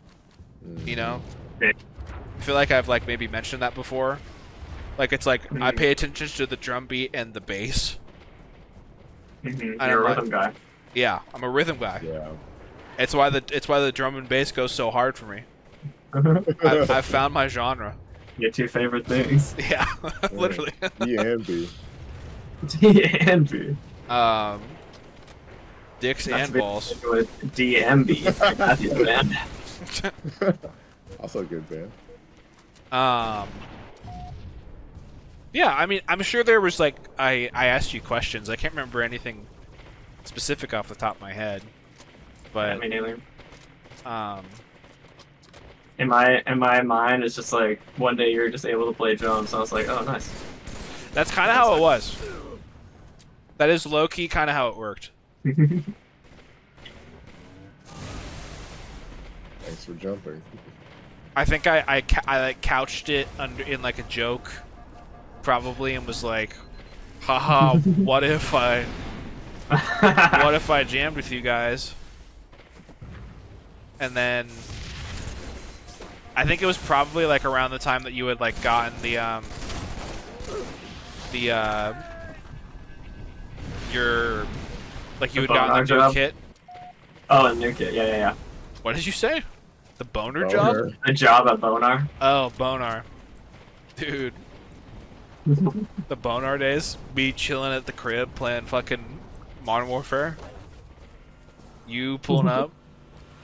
You know, Yeah. I feel like I've like maybe mentioned that before. Like it's like I Mhm. pay attention to the drum beat and the bass. Mhm. I You're don't a rhythm guy. Yeah, I'm a rhythm guy. Yeah. It's why the drum and bass goes so hard for me. I've found my genre. Your two favorite things. Yeah, literally. E and B. D and B. Dicks Not to and be balls. confused with DMB. That's the band. Also a good band. Yeah, I mean, I'm sure there was like I asked you questions. I can't remember anything specific off the top of my head, I but mean, neither. um, In my mind, it's just like one day you're just able to play drums. So I was like, oh, nice. that's kind of how it was. That is low key kind of how it worked. Thanks for jumping. I think I like couched it in like a joke, probably, and was like, haha, what if I jammed with you guys? And then I think it was probably like around the time that you had like gotten the the your like you The had gotten boner a new job? kit. Oh, a new kit. Yeah. What did you say? The boner job? Boner. A job at Bonar. Oh, bonar. Dude, the bonar days. Be chilling at the crib playing fucking Modern Warfare. You pulling up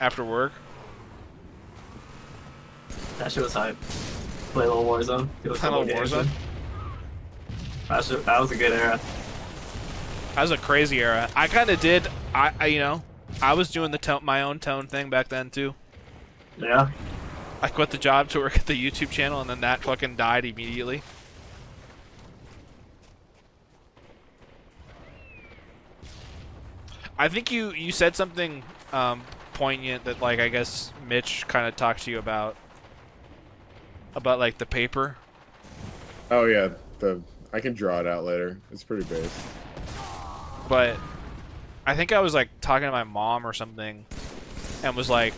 after work. That shit was hype. Play a little Warzone. Do a Play a couple little games Warzone? in. That was a good era. That was a crazy era. I kind of did. I you know, I was doing the my own tone thing back then too. Yeah. I quit the job to work at the YouTube channel, and then that fucking died immediately. I think you said something poignant that, like, I guess Mitch kind of talked to you about like the paper. Oh yeah, I can draw it out later. It's pretty base. But I think I was like talking to my mom or something, and was like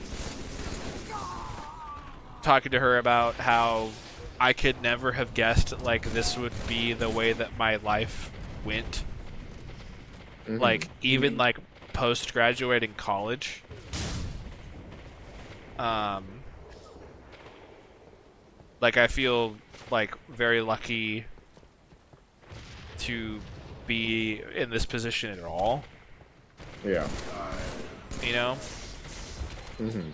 talking to her about how I could never have guessed like this would be the way that my life went. Mhm. Like even like post graduating college. Like I feel like very lucky to be in this position at all, Yeah. you know? Mhm.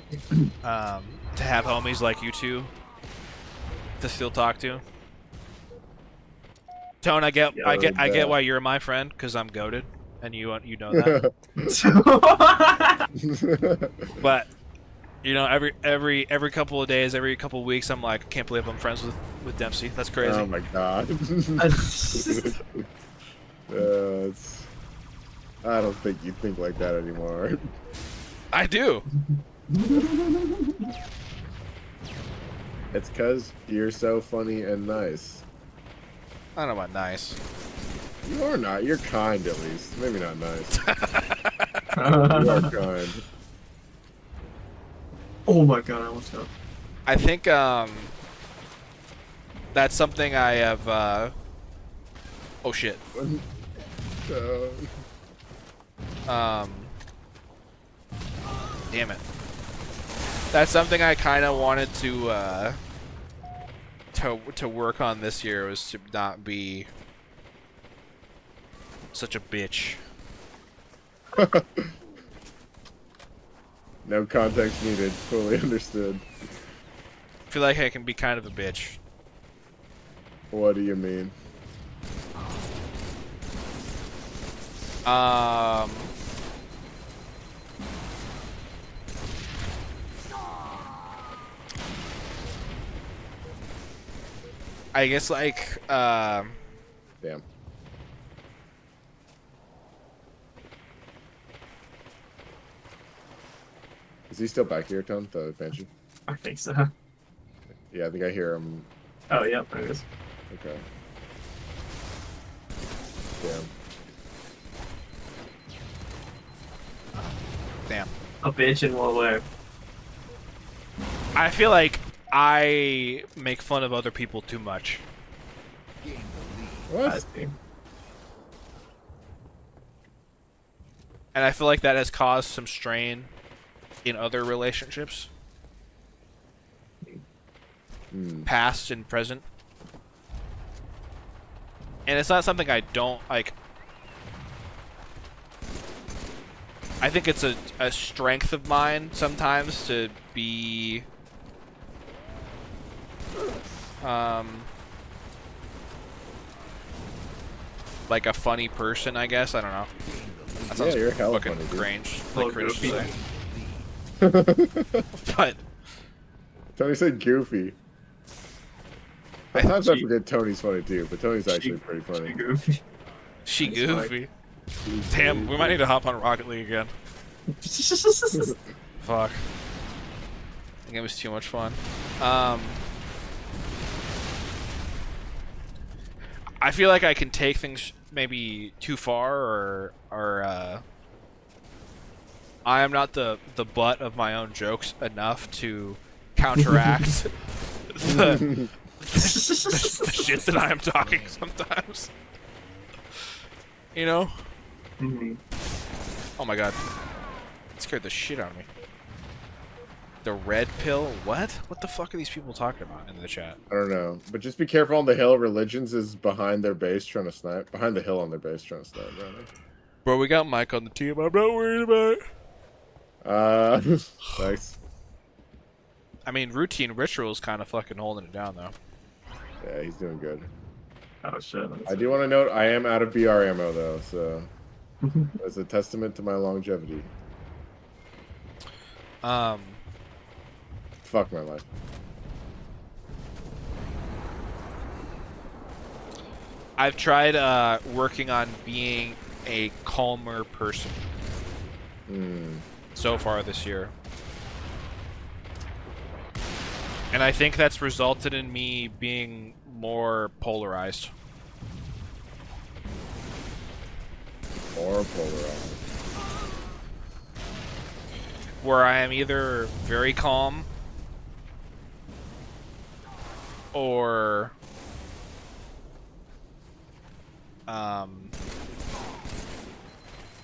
To have homies like you two to still talk to. Tone, I get why you're my friend, because I'm goated, and you know that. But you know, every couple of days, every couple of weeks, I'm like, I can't believe I'm friends with Dempsey. That's crazy. Oh my god. I don't think you think like that anymore. I do. It's cause you're so funny and nice. I don't know about nice. You are not. You're kind at least. Maybe not nice. You are kind. Oh my god, I almost fell. I think that's something I have. Oh shit. Damn it. That's something I kind of wanted to work on this year, was to not be such a bitch. No context needed. Fully understood. I feel like I can be kind of a bitch. What do you mean? I guess like Damn. Is he still back here, Tom? The Banshee? I think so. Yeah, I think I hear him. Oh, yeah, there it is. Okay. Damn. damn. A bitch in what way? I feel like I make fun of other people too much. I What? see. And I feel like that has caused some strain in other relationships, past and present. And it's not something I don't like. I think it's a strength of mine sometimes to be like a funny person, I guess. I don't know. That sounds you're hella fucking funny, dude. cringe, Oh, like cringe to goofy. say. But Tony said goofy. Sometimes I forget Tony's funny too, but Tony's actually pretty funny. Goofy. she That's fine. goofy. Damn, we might need to hop on Rocket League again. Fuck. I think it was too much fun. I feel like I can take things maybe too far, or I am not the butt of my own jokes enough to counteract the shit that I am talking sometimes. You know? Mhm. Oh my god. It scared the shit out of me. The red pill? What? What the fuck are these people talking about in the chat? I don't know. But just be careful on the hill. Religions is behind their base trying to snipe. Behind the hill on their base trying to snipe, rather. Bro, we got Mike on the team. I'm not worried about it. Nice. I mean, routine rituals kind of fucking holding it down, though. Yeah, he's doing good. Oh shit. I do want to note I am out of BR ammo, though, so that's a testament to my longevity. Fuck my life. I've tried working on being a calmer person so far this year. And I think that's resulted in me being more polarized. Or polarized. Where I am either very calm or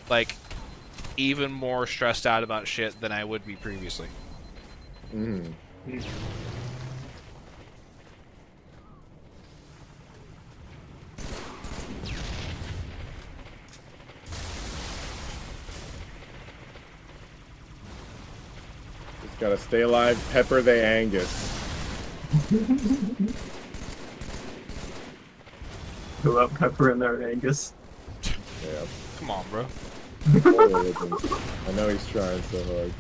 like even more stressed out about shit than I would be previously. Just gotta stay alive, pepper the Angus. Who up pepper in there, Angus? Yeah. Come on, bro. More religions. I know he's trying so hard.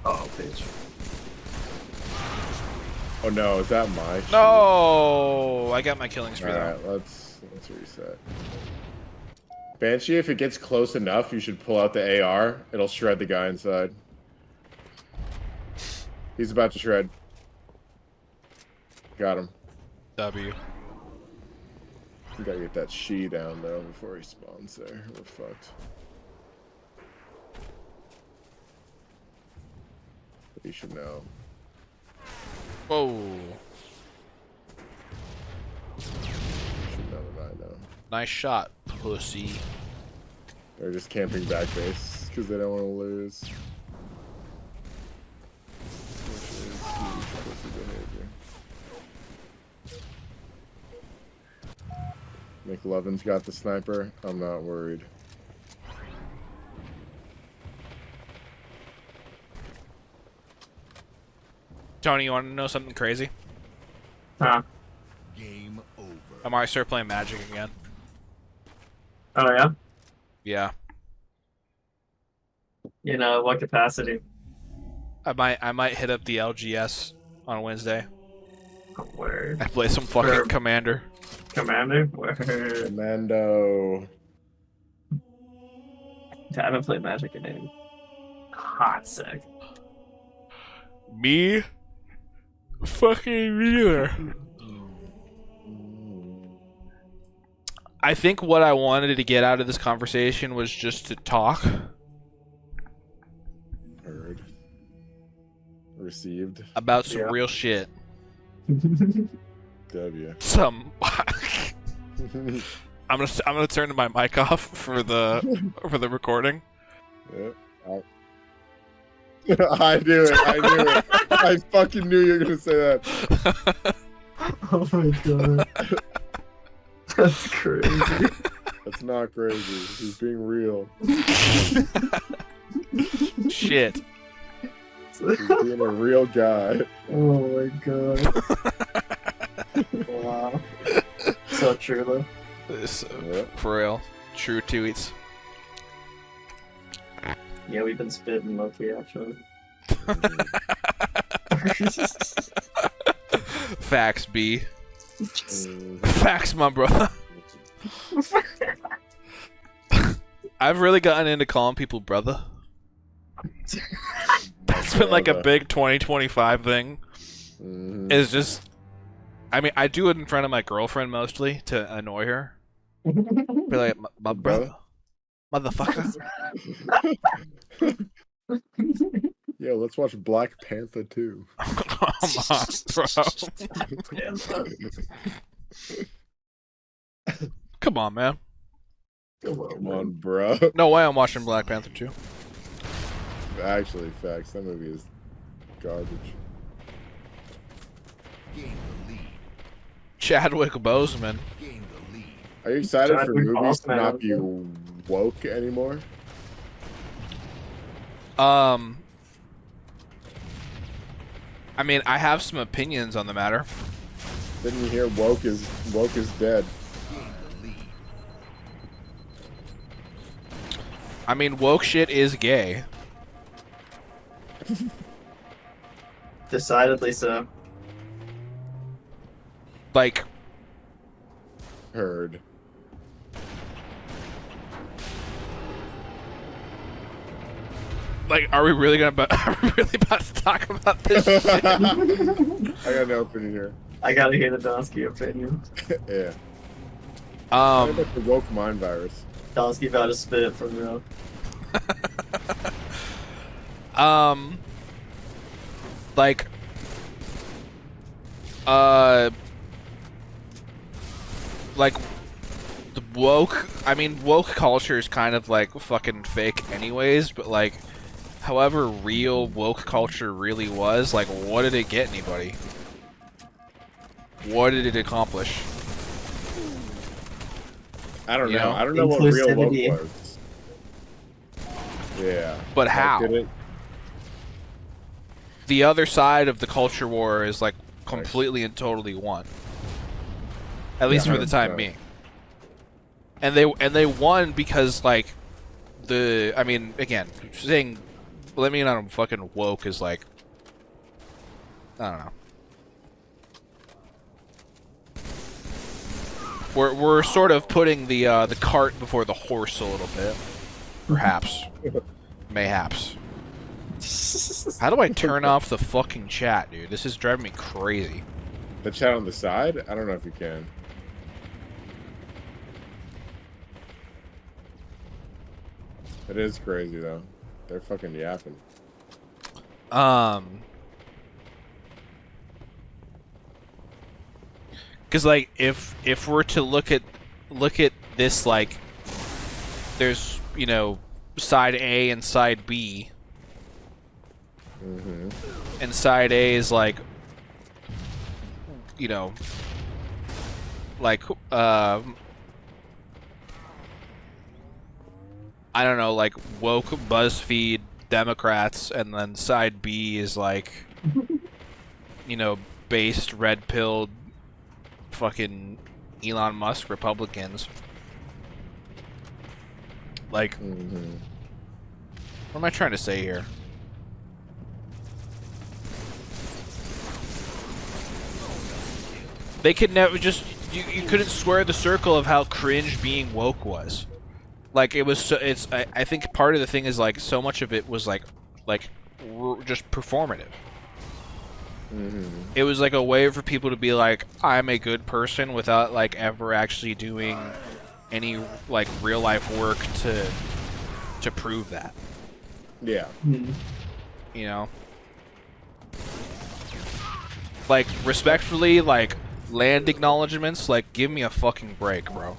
Oh, bitch. Oh no, is that my shit? No, I got my killing spree though. Alright, let's reset. Banshee, if it gets close enough, you should pull out the AR. It'll shred the guy inside. He's about to shred. Got him. W. We gotta get that she down though before he spawns there. We're fucked. But he should know. Whoa. He should know that I know. Nice shot, pussy. They're just camping back base because they don't want to lose. Which is huge pussy behavior. McLovin's got the sniper. I'm not worried. Tony, you want to know something crazy? Huh? Game over. I might start playing Magic again. Oh yeah? Yeah. In what capacity? I might hit up the LGS on Wednesday. Word. I play some fucking Sure. Commander. Commander? Word. Commando. I haven't played Magic in a hot sec. Me? Fucking neither. I think what I wanted to get out of this conversation was just to talk. Heard. Received. About some Yeah. real shit. W. Some. I'm gonna turn my mic off for the recording. Yep. I knew it. I knew it. I fucking knew you were gonna say that. Oh my god. That's crazy. That's not crazy. He's being real. Shit. He's being a real guy. Oh my god. Wow. So true though. Yep. For real. True tweets. Yeah, we've been spitting low-key actually. Facts, B. Mm, Facts, my brother. I've really gotten into calling people brother. That's been like a brother. big 2025 thing. mhm. Is just, I mean, I do it in front of my girlfriend mostly to annoy her. Be like, my brother, motherfucker. Yo, let's watch Black Panther 2. Come on, bro. Yeah. Come on, man. Come on, bro. No way I'm watching Black Panther 2. Actually, facts. That movie is garbage. Gain the lead. Chadwick Boseman. Gain the lead. Are you excited for Chadwick movies to Boseman. not be woke anymore? I mean, I have some opinions on the matter. Didn't you hear woke is dead? Gain the lead. I mean, woke shit is gay. Decidedly so. Like, Heard. are we really about to talk about this shit? I got no opinion here. I gotta hear the Donsky opinion. Yeah. What Um, about the woke mind virus? Donsky about to spit from real. like, like the woke. I mean, woke culture is kind of like fucking fake, anyways. But like, however real woke culture really was, like, what did it get anybody? What did it accomplish? I don't You know. know? I don't know what real woke Inclusivity. was. Yeah. But Like, how? did it- The other side of the culture war is like completely and totally won. At least Yeah, for the time 100%. being. And they won because like I mean, again, saying let me not fucking woke is like, I don't know. We're sort of putting the cart before the horse a little bit. Perhaps. Mayhaps. How do I turn off the fucking chat, dude? This is driving me crazy. The chat on the side? I don't know if you can. It is crazy though. They're fucking yapping. Cause like if we're to look at this, like there's, you know, side A and side B. Mm-hmm. And side A is like, you know, like I don't know, like woke BuzzFeed Democrats, and then side B is like, you know, based red pilled fucking Elon Musk Republicans. Like, Mm-hmm. what am I trying to say here? They could never just you couldn't square the circle of how cringe being woke was. Like it was so, I think part of the thing is like so much of it was like just performative. Mm-hmm. It was like a way for people to be like, I'm a good person without like ever actually doing any like real life work to prove that. Yeah. You know? Like respectfully, like land acknowledgements, like give me a fucking break, bro.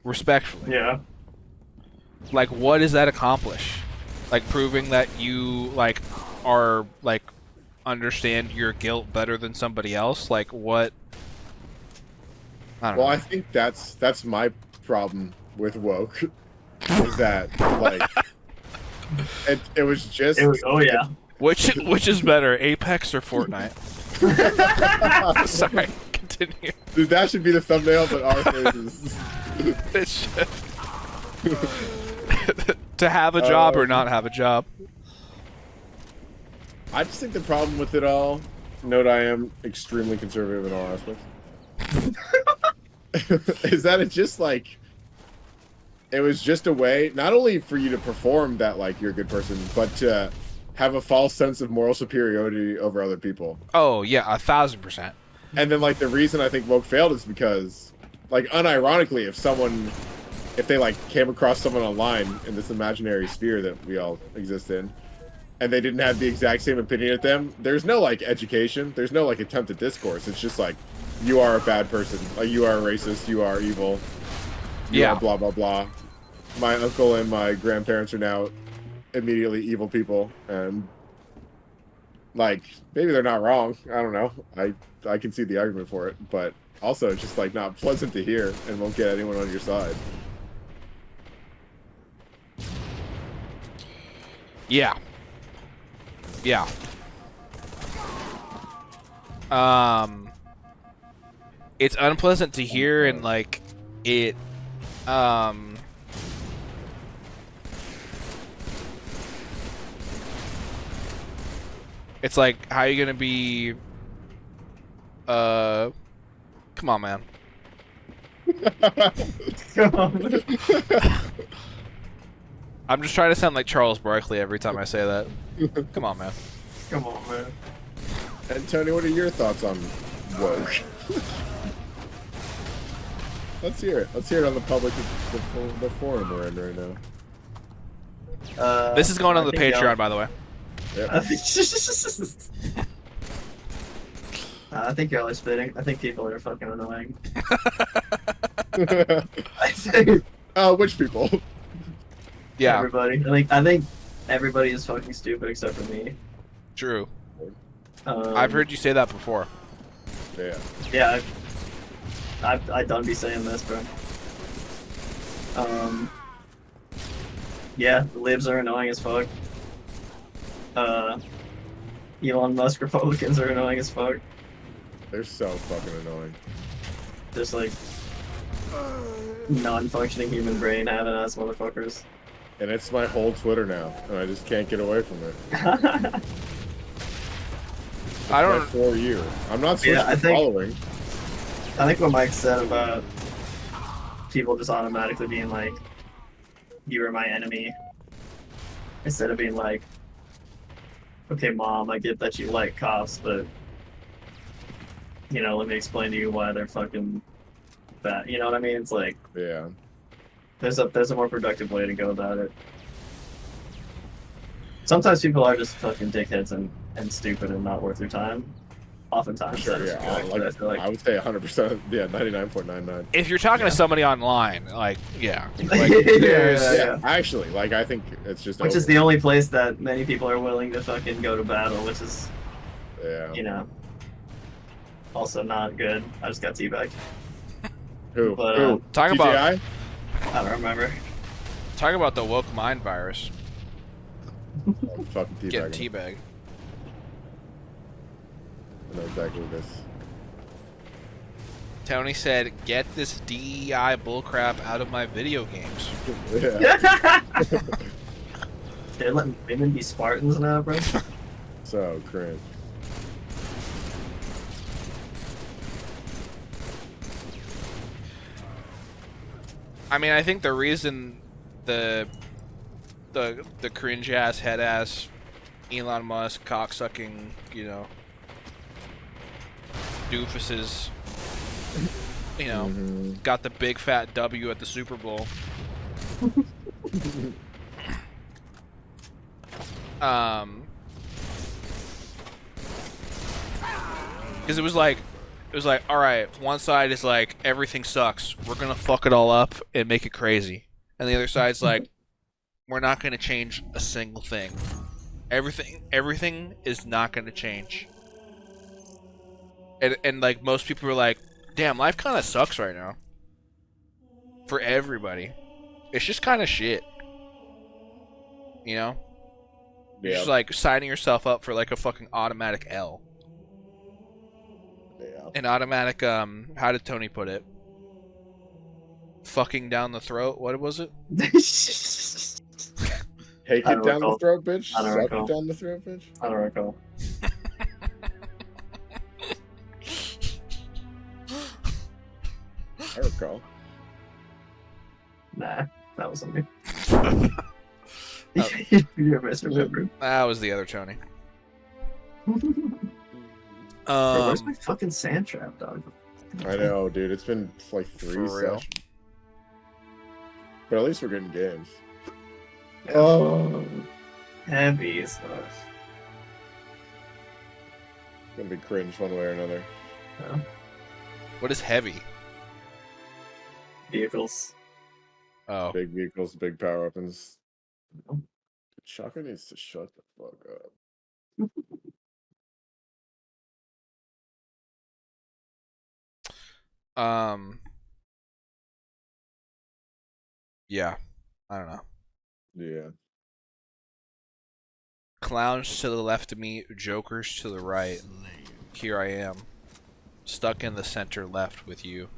Respectfully. Yeah. Like what does that accomplish? Like proving that you like are like understand your guilt better than somebody else? Like what? I don't Well, know. I think that's my problem with woke. Is that like it was just Oh yeah. Which is better, Apex or Fortnite? Sorry, continue. Dude, that should be the thumbnail, but our faces. It should. To have a job or not have a job. I just think the problem with it all, note I am extremely conservative in all aspects, is that it's just like, it was just a way, not only for you to perform that like you're a good person, but to have a false sense of moral superiority over other people. Oh yeah, 1000%. And then like the reason I think woke failed is because, like unironically, if they like came across someone online in this imaginary sphere that we all exist in, and they didn't have the exact same opinion at them, there's no like education, there's no like attempt at discourse. It's just like, you are a bad person, like you are a racist, you are evil, you are blah blah blah. My uncle and my grandparents are now immediately evil people, and like maybe they're not wrong. I don't know. I can see the argument for it, but also it's just like not pleasant to hear and won't get anyone on your side. Yeah. Yeah. It's unpleasant to hear, and like it it's like, how are you gonna be come on, man. I'm just trying to sound like Charles Barkley every time I say that. Come on, man. Come on, man. And Tony, what are your thoughts on woke? Let's hear it. Let's hear it on the public, the forum we're in right now. This is going on I the think Patreon, by the way. Yep. I think y'all are spitting. I think people are fucking annoying. I think Which people? Yeah, everybody. I think everybody is fucking stupid except for me. true. I've heard you say that before. Yeah. Yeah, I done be saying this, bro. Yeah, the libs are annoying as fuck. Elon Musk Republicans are annoying as fuck. They're so fucking annoying. Just like non-functioning human brain having ass motherfuckers. And it's my whole Twitter now, and I just can't get away from it. I don't. 4 years. I'm not switching Yeah, I to think- following. I think what Mike said about people just automatically being like, you are my enemy, instead of being like, okay, Mom, I get that you like cops, but, you know, let me explain to you why they're fucking bad. You know what I mean? It's like, Yeah. there's a more productive way to go about it. Sometimes people are just fucking dickheads and stupid and not worth your time. Oftentimes, Sure, that is yeah. correct, but I feel like I would say 100%. Yeah, 99.99. If you're talking Yeah. to somebody online, like, yeah, like, Yeah, there's, yeah. Actually, like, I think it's just Which over. is the only place that many people are willing to fucking go to battle, which is, Yeah. you know, also not good. I just got teabagged. Who? But, Who? talk about TGI? I don't remember. the woke mind virus. Oh, fucking Getting teabag. teabagged. I know exactly what this. Tony said, "Get this DEI bullcrap out of my video games." Yeah. They're letting women be Spartans now, bro. So cringe. I mean, I think the reason the cringe ass head ass Elon Musk cocksucking, you know, doofuses, you know, Mhm. got the big fat W at the Super Bowl. Because it was like, all right, one side is like, everything sucks, we're gonna fuck it all up and make it crazy, and the other side's like, we're not gonna change a single thing. Everything is not gonna change. And like, most people were like, damn, life kind of sucks right now. For everybody, it's just kind of shit. You know, you're Yeah. just like signing yourself up for like a fucking automatic L. Yeah. An automatic, how did Tony put it? Fucking down the throat? What was it? Take I it don't down the recall. throat, bitch. I don't Suck recall. it down the throat, bitch. I don't recall. I recall. Nah, that wasn't me. Oh. You're misremembered. That was the other Tony. Bro, where's my fucking sand trap, dog? I know, dude. It's been like 3 For real. sessions. But at least we're getting games. Oh. Heavy stuff. Gonna be cringe one way or another. Yeah. What is heavy? Vehicles. Oh. Big vehicles, big power weapons. Shaka needs to shut the fuck up. Yeah. I don't know. Yeah. Clowns to the left of me, jokers to the right. Here I am, stuck in the center left with you.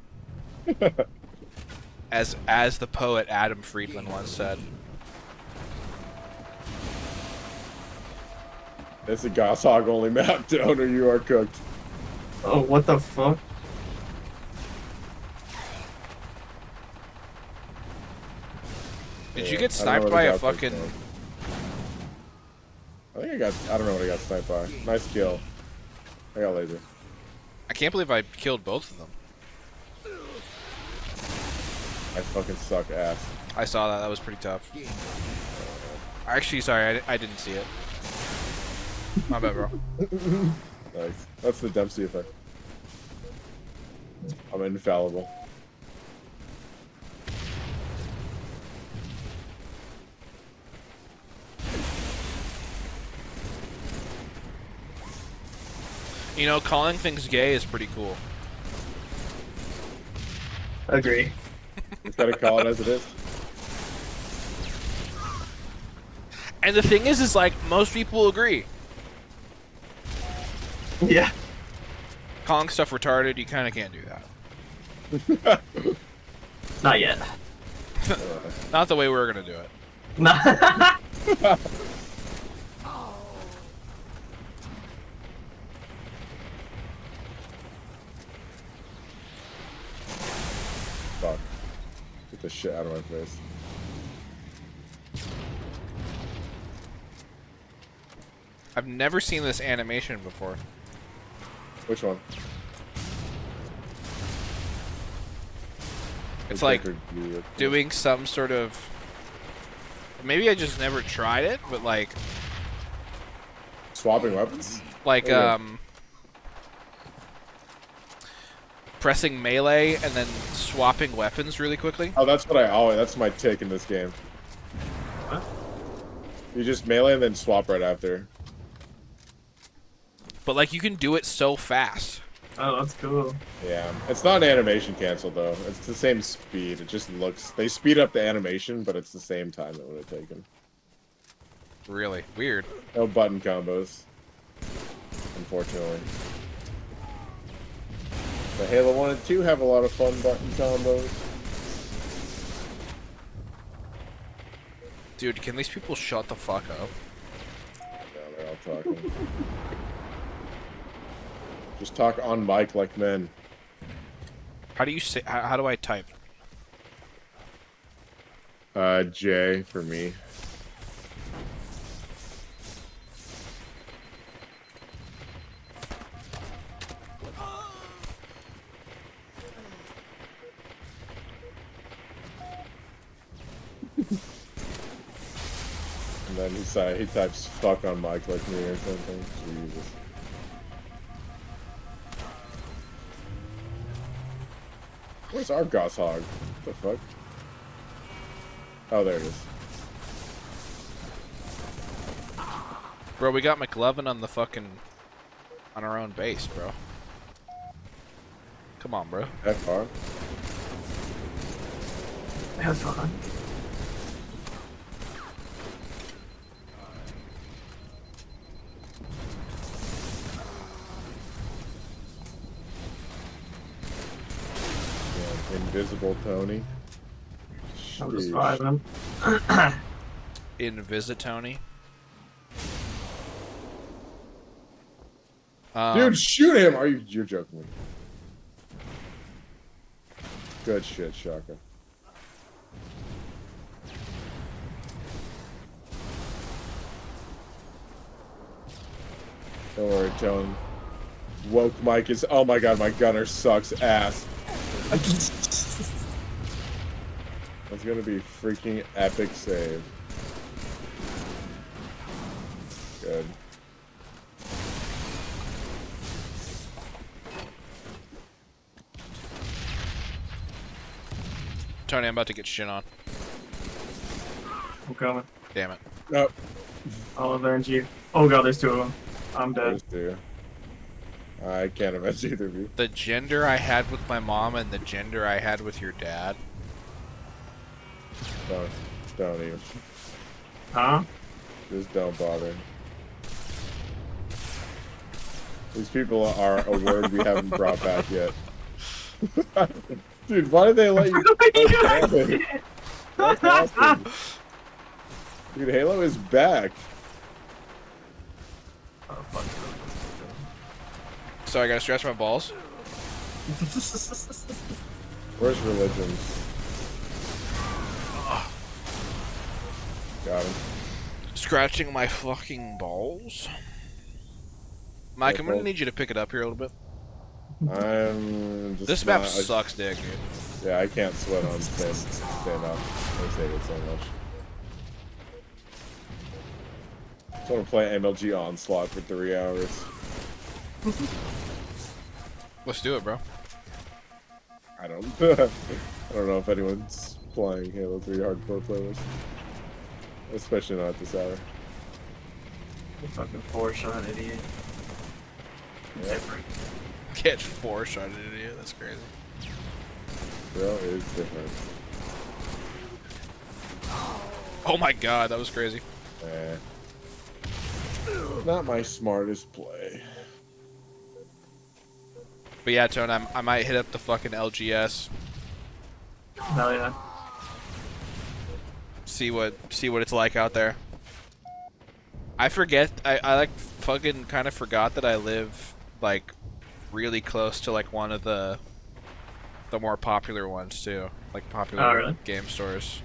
As the poet Adam Friedland once said. It's a Goshawk only map, Donor. You are cooked. Oh, what the fuck? Did you Yeah, get I don't know sniped what by a a Goshawk fucking... is. I think I got... I don't know what I got sniped by. Nice kill. I got laser. I can't believe I killed both of them. I fucking suck ass. I saw that. That was pretty tough. Actually, sorry, I didn't see it. My bad, bro. Nice. That's the Dempsey effect. I'm infallible. You know, calling things gay is pretty cool. Agree. Just gotta call it as it is. And the thing is like, most people agree. Yeah. Calling stuff retarded, you kind of can't do that. Not yet. Not the way we're gonna do it. Nah. Fuck. Get the shit out of my face. I've never seen this animation before. Which one? It's like doing some sort of... Maybe I just never tried it, but like... Swapping weapons? Like, pressing melee and then swapping weapons really quickly. Oh, that's what I always... That's my take in this game. What? You just melee and then swap right after. But like, you can do it so fast. Oh, that's cool. Yeah. It's not an animation cancel, though. It's the same speed. It just looks... They speed up the animation, but it's the same time it would have taken. Really weird. No button combos. Unfortunately. The Halo 1 and 2 have a lot of fun button combos. Dude, can these people shut the fuck up? Yeah, they're all talking. Just talk on mic like men. How do you say... How do I type? J for me. And then he types fuck on mic like me or something. Jesus. Where's our Goshawk? What the fuck? Oh, there it is. Bro, we got McLovin on the fucking... on our own base, bro. Come on, bro. That far? Have fun. Yeah, invisible Tony. I'll just Sheesh. fire them. Invisitony. Dude, shoot him! You're joking with me. Good shit, Shaka. Don't worry, Tone. Woke Mike is... Oh my god, my gunner sucks ass. That's gonna be freaking epic save. Good. Tony, I'm about to get shit on. I'm coming. Damn it. Nope. I'll avenge you. Oh god, there's two of them. I'm dead. Those two. I can't avenge either of you. The gender I had with my mom and the gender I had with your dad. Don't even. Huh? Just don't bother. These people are a word we haven't brought back yet. Dude, why did they let you? That's awesome. Dude, Halo is back. Oh, fuck. So I gotta stretch my balls. Where's religions? Got him. Scratching my fucking balls. Mike, I'm gonna need you to pick it up here a little bit. I'm just This map not- sucks dick, dude. Yeah, I can't sweat on stand up. I hate it so much. I just want to play MLG Onslaught for 3 hours. Let's do it, bro. I don't I don't know if anyone's playing Halo 3 hardcore playlist. Especially not at this hour. You fucking 4-shot idiot. Yeah, Different. Get 4-shot idiot, that's crazy. bro, is different. Oh my god, that was crazy. Eh. Not my smartest play. But yeah, Tone, I might hit up the fucking LGS. Hell yeah. See what it's like out there. I forget. I like fucking kind of forgot that I live like really close to like one of the more popular ones too, like popular Oh, really? game stores.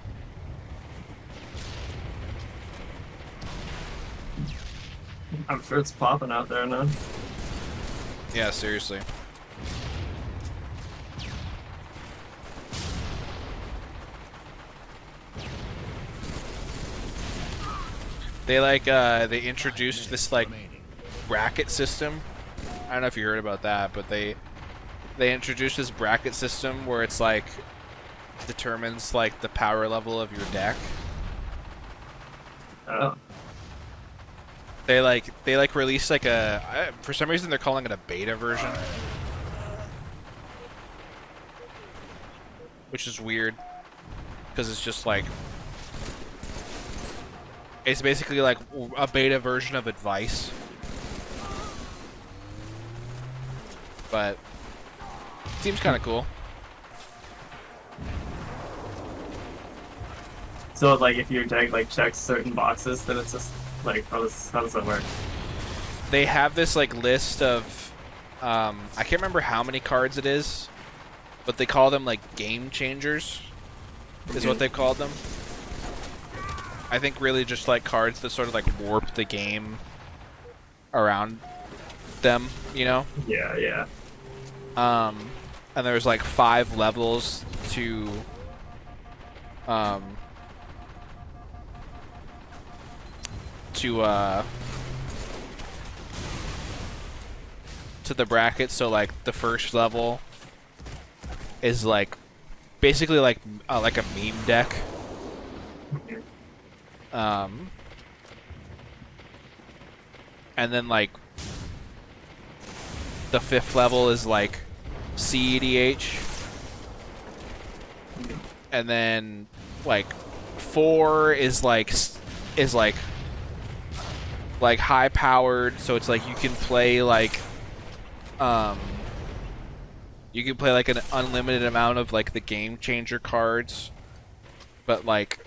I'm sure it's popping out there now. Yeah, seriously. They like they introduced this like bracket system. I don't know if you heard about that, but they introduced this bracket system where it's like determines like the power level of your deck. Oh. They like released like for some reason they're calling it a beta version, which is weird because it's just like it's basically like a beta version of advice, but seems kind of cool. So like if your deck like checks certain boxes, then it's just like how does that work? They have this like list of I can't remember how many cards it is, but they call them like game changers is what they called them. I think really just like cards that sort of like warp the game around them, you know? Yeah, yeah. And there's like 5 levels to the bracket. So like the first level is like basically like a meme deck. And then like the 5th level is like CEDH, and then like 4 is like high powered, so it's like you can play like an unlimited amount of like the game changer cards, but like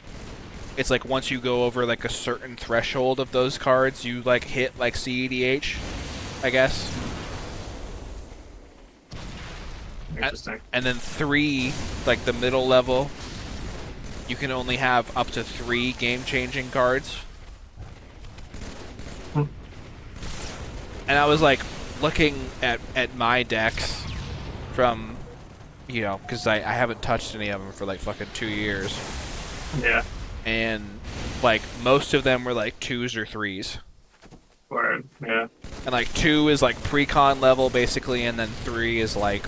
it's like once you go over like a certain threshold of those cards, you like hit like CEDH, I guess. Interesting. And then 3, like the middle level, you can only have up to 3 game-changing cards. And I was like looking at my decks from, you know, because I haven't touched any of them for like fucking 2 years. Yeah. And like most of them were like 2s or 3s. Word. Yeah. And like 2 is like pre-con level basically, and then 3 is like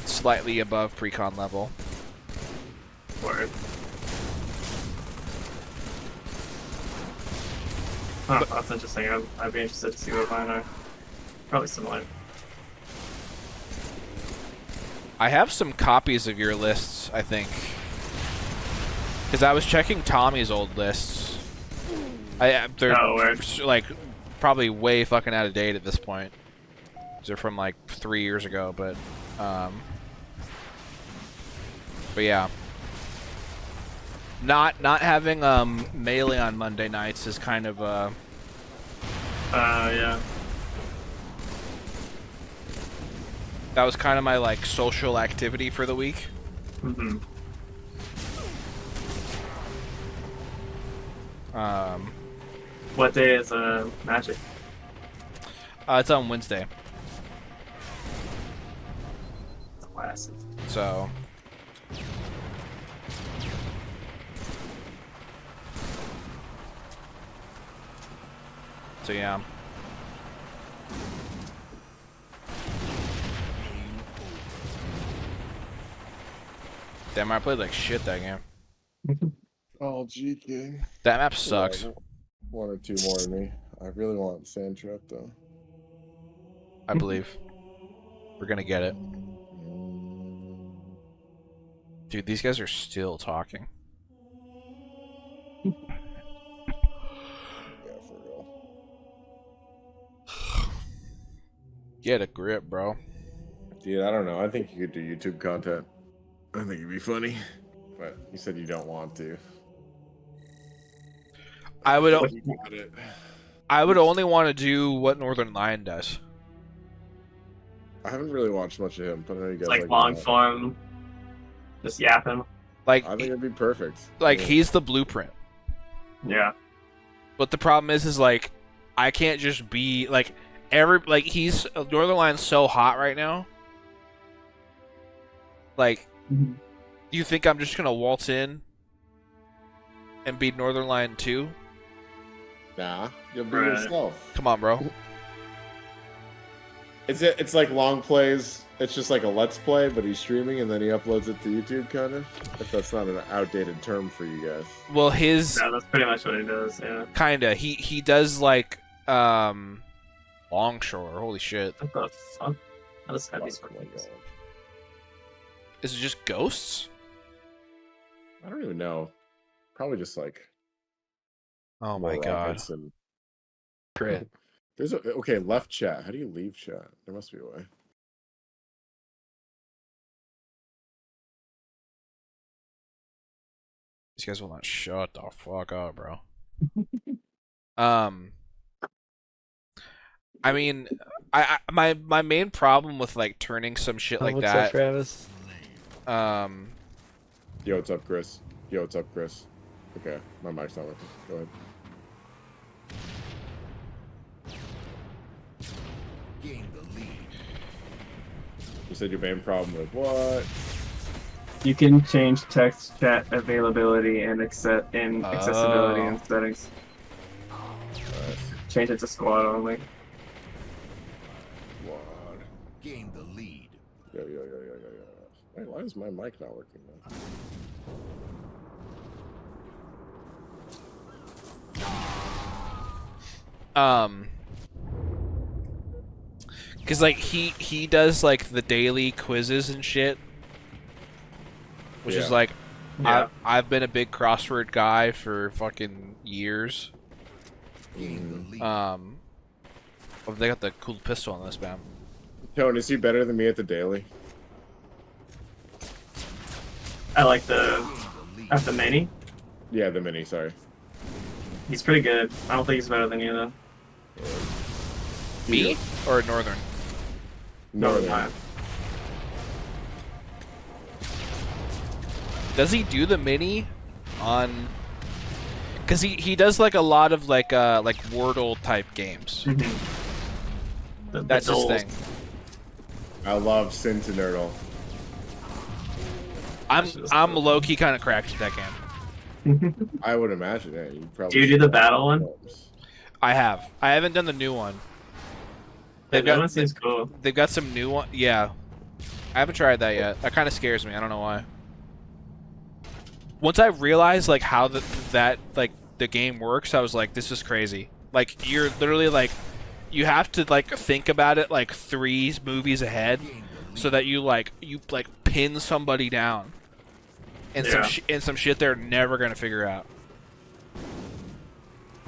slightly above pre-con level. Word. Huh, that's interesting. I'd be interested to see what mine are. Probably similar. I have some copies of your lists, I think. Because I was checking Tommy's old lists. They're like probably way fucking out of date at this point. They're from like 3 years ago, but yeah. Not having Melee on Monday nights is kind of yeah. that was kind of my like social activity for the week. Mm-hmm. What day is Magic? It's on Wednesday. Classic. So yeah. Damn, I played like shit that game. Oh, GK. That map sucks. Yeah, 1 or 2 more than me. I really want Sand Trap though. I believe. We're gonna get it. Dude, these guys are still talking. Yeah, for real. Get a grip, bro. Dude, I don't know. I think you could do YouTube content. I think it'd be funny. But you said you don't want to. I would You got it. I would only want to do what Northern Lion does. I haven't really watched much of him, but I know you guys Like long form, just yapping. Like I think it'd be perfect. like Yeah. he's the blueprint. Yeah. But the problem is like I can't just be like he's Northern Lion's so hot right now. Like, Mm-hmm. do you think I'm just gonna waltz in and beat Northern Lion 2? Nah, you'll be Right. yourself. Come on, bro. It's like long plays. It's just like a let's play, but he's streaming and then he uploads it to YouTube, kind of. If that's not an outdated term for you guys. Well, his Yeah, that's pretty much what he does. Yeah. kinda he does like Longshore. Holy shit! What the fuck? How does heavy Oh spark my these? God. Is it just ghosts? I don't even know. Probably just like. Oh more my god! rockets and... Crit. There's a okay left chat. How do you leave chat? There must be a way. These guys will not shut the fuck up, bro. I mean, my main problem with like turning some shit like what's that. up, Travis? Yo, what's up, Chris? Yo, what's up, Chris? Okay, my mic's not working. Go ahead. Gain the lead. You said your main problem with what? You can change text chat availability and accessibility in settings. Nice. Change it to squad only. What? Gain the lead. Yo. Wait, why is my mic not working now? Cause like he does like the daily quizzes and shit, which is Yeah. like Yeah. I've been a big crossword guy for fucking years. Gain the lead. Oh, they got the cool pistol on this map. Tone, is he better than me at the daily? I like the Gain at the mini. Yeah, the mini. Sorry. He's pretty good. I don't think he's better than you though. Me or Northern? No, Not. Does he do the mini on? Cause he does like a lot of like Wordle type games. That's his duels. thing. I love Sentinerdle. I'm low key kind of cracked at that game. I would imagine. Yeah, you probably. Do you do the battle one? I have. I haven't done the new one. That one seems cool. They've got some new one. Yeah, I haven't tried that yet. That kind of scares me. I don't know why. Once I realized like how the game works, I was like, this is crazy. Like you're literally like, you have to like think about it like 3 movies ahead, so that you pin somebody down, and some shit they're never gonna figure out.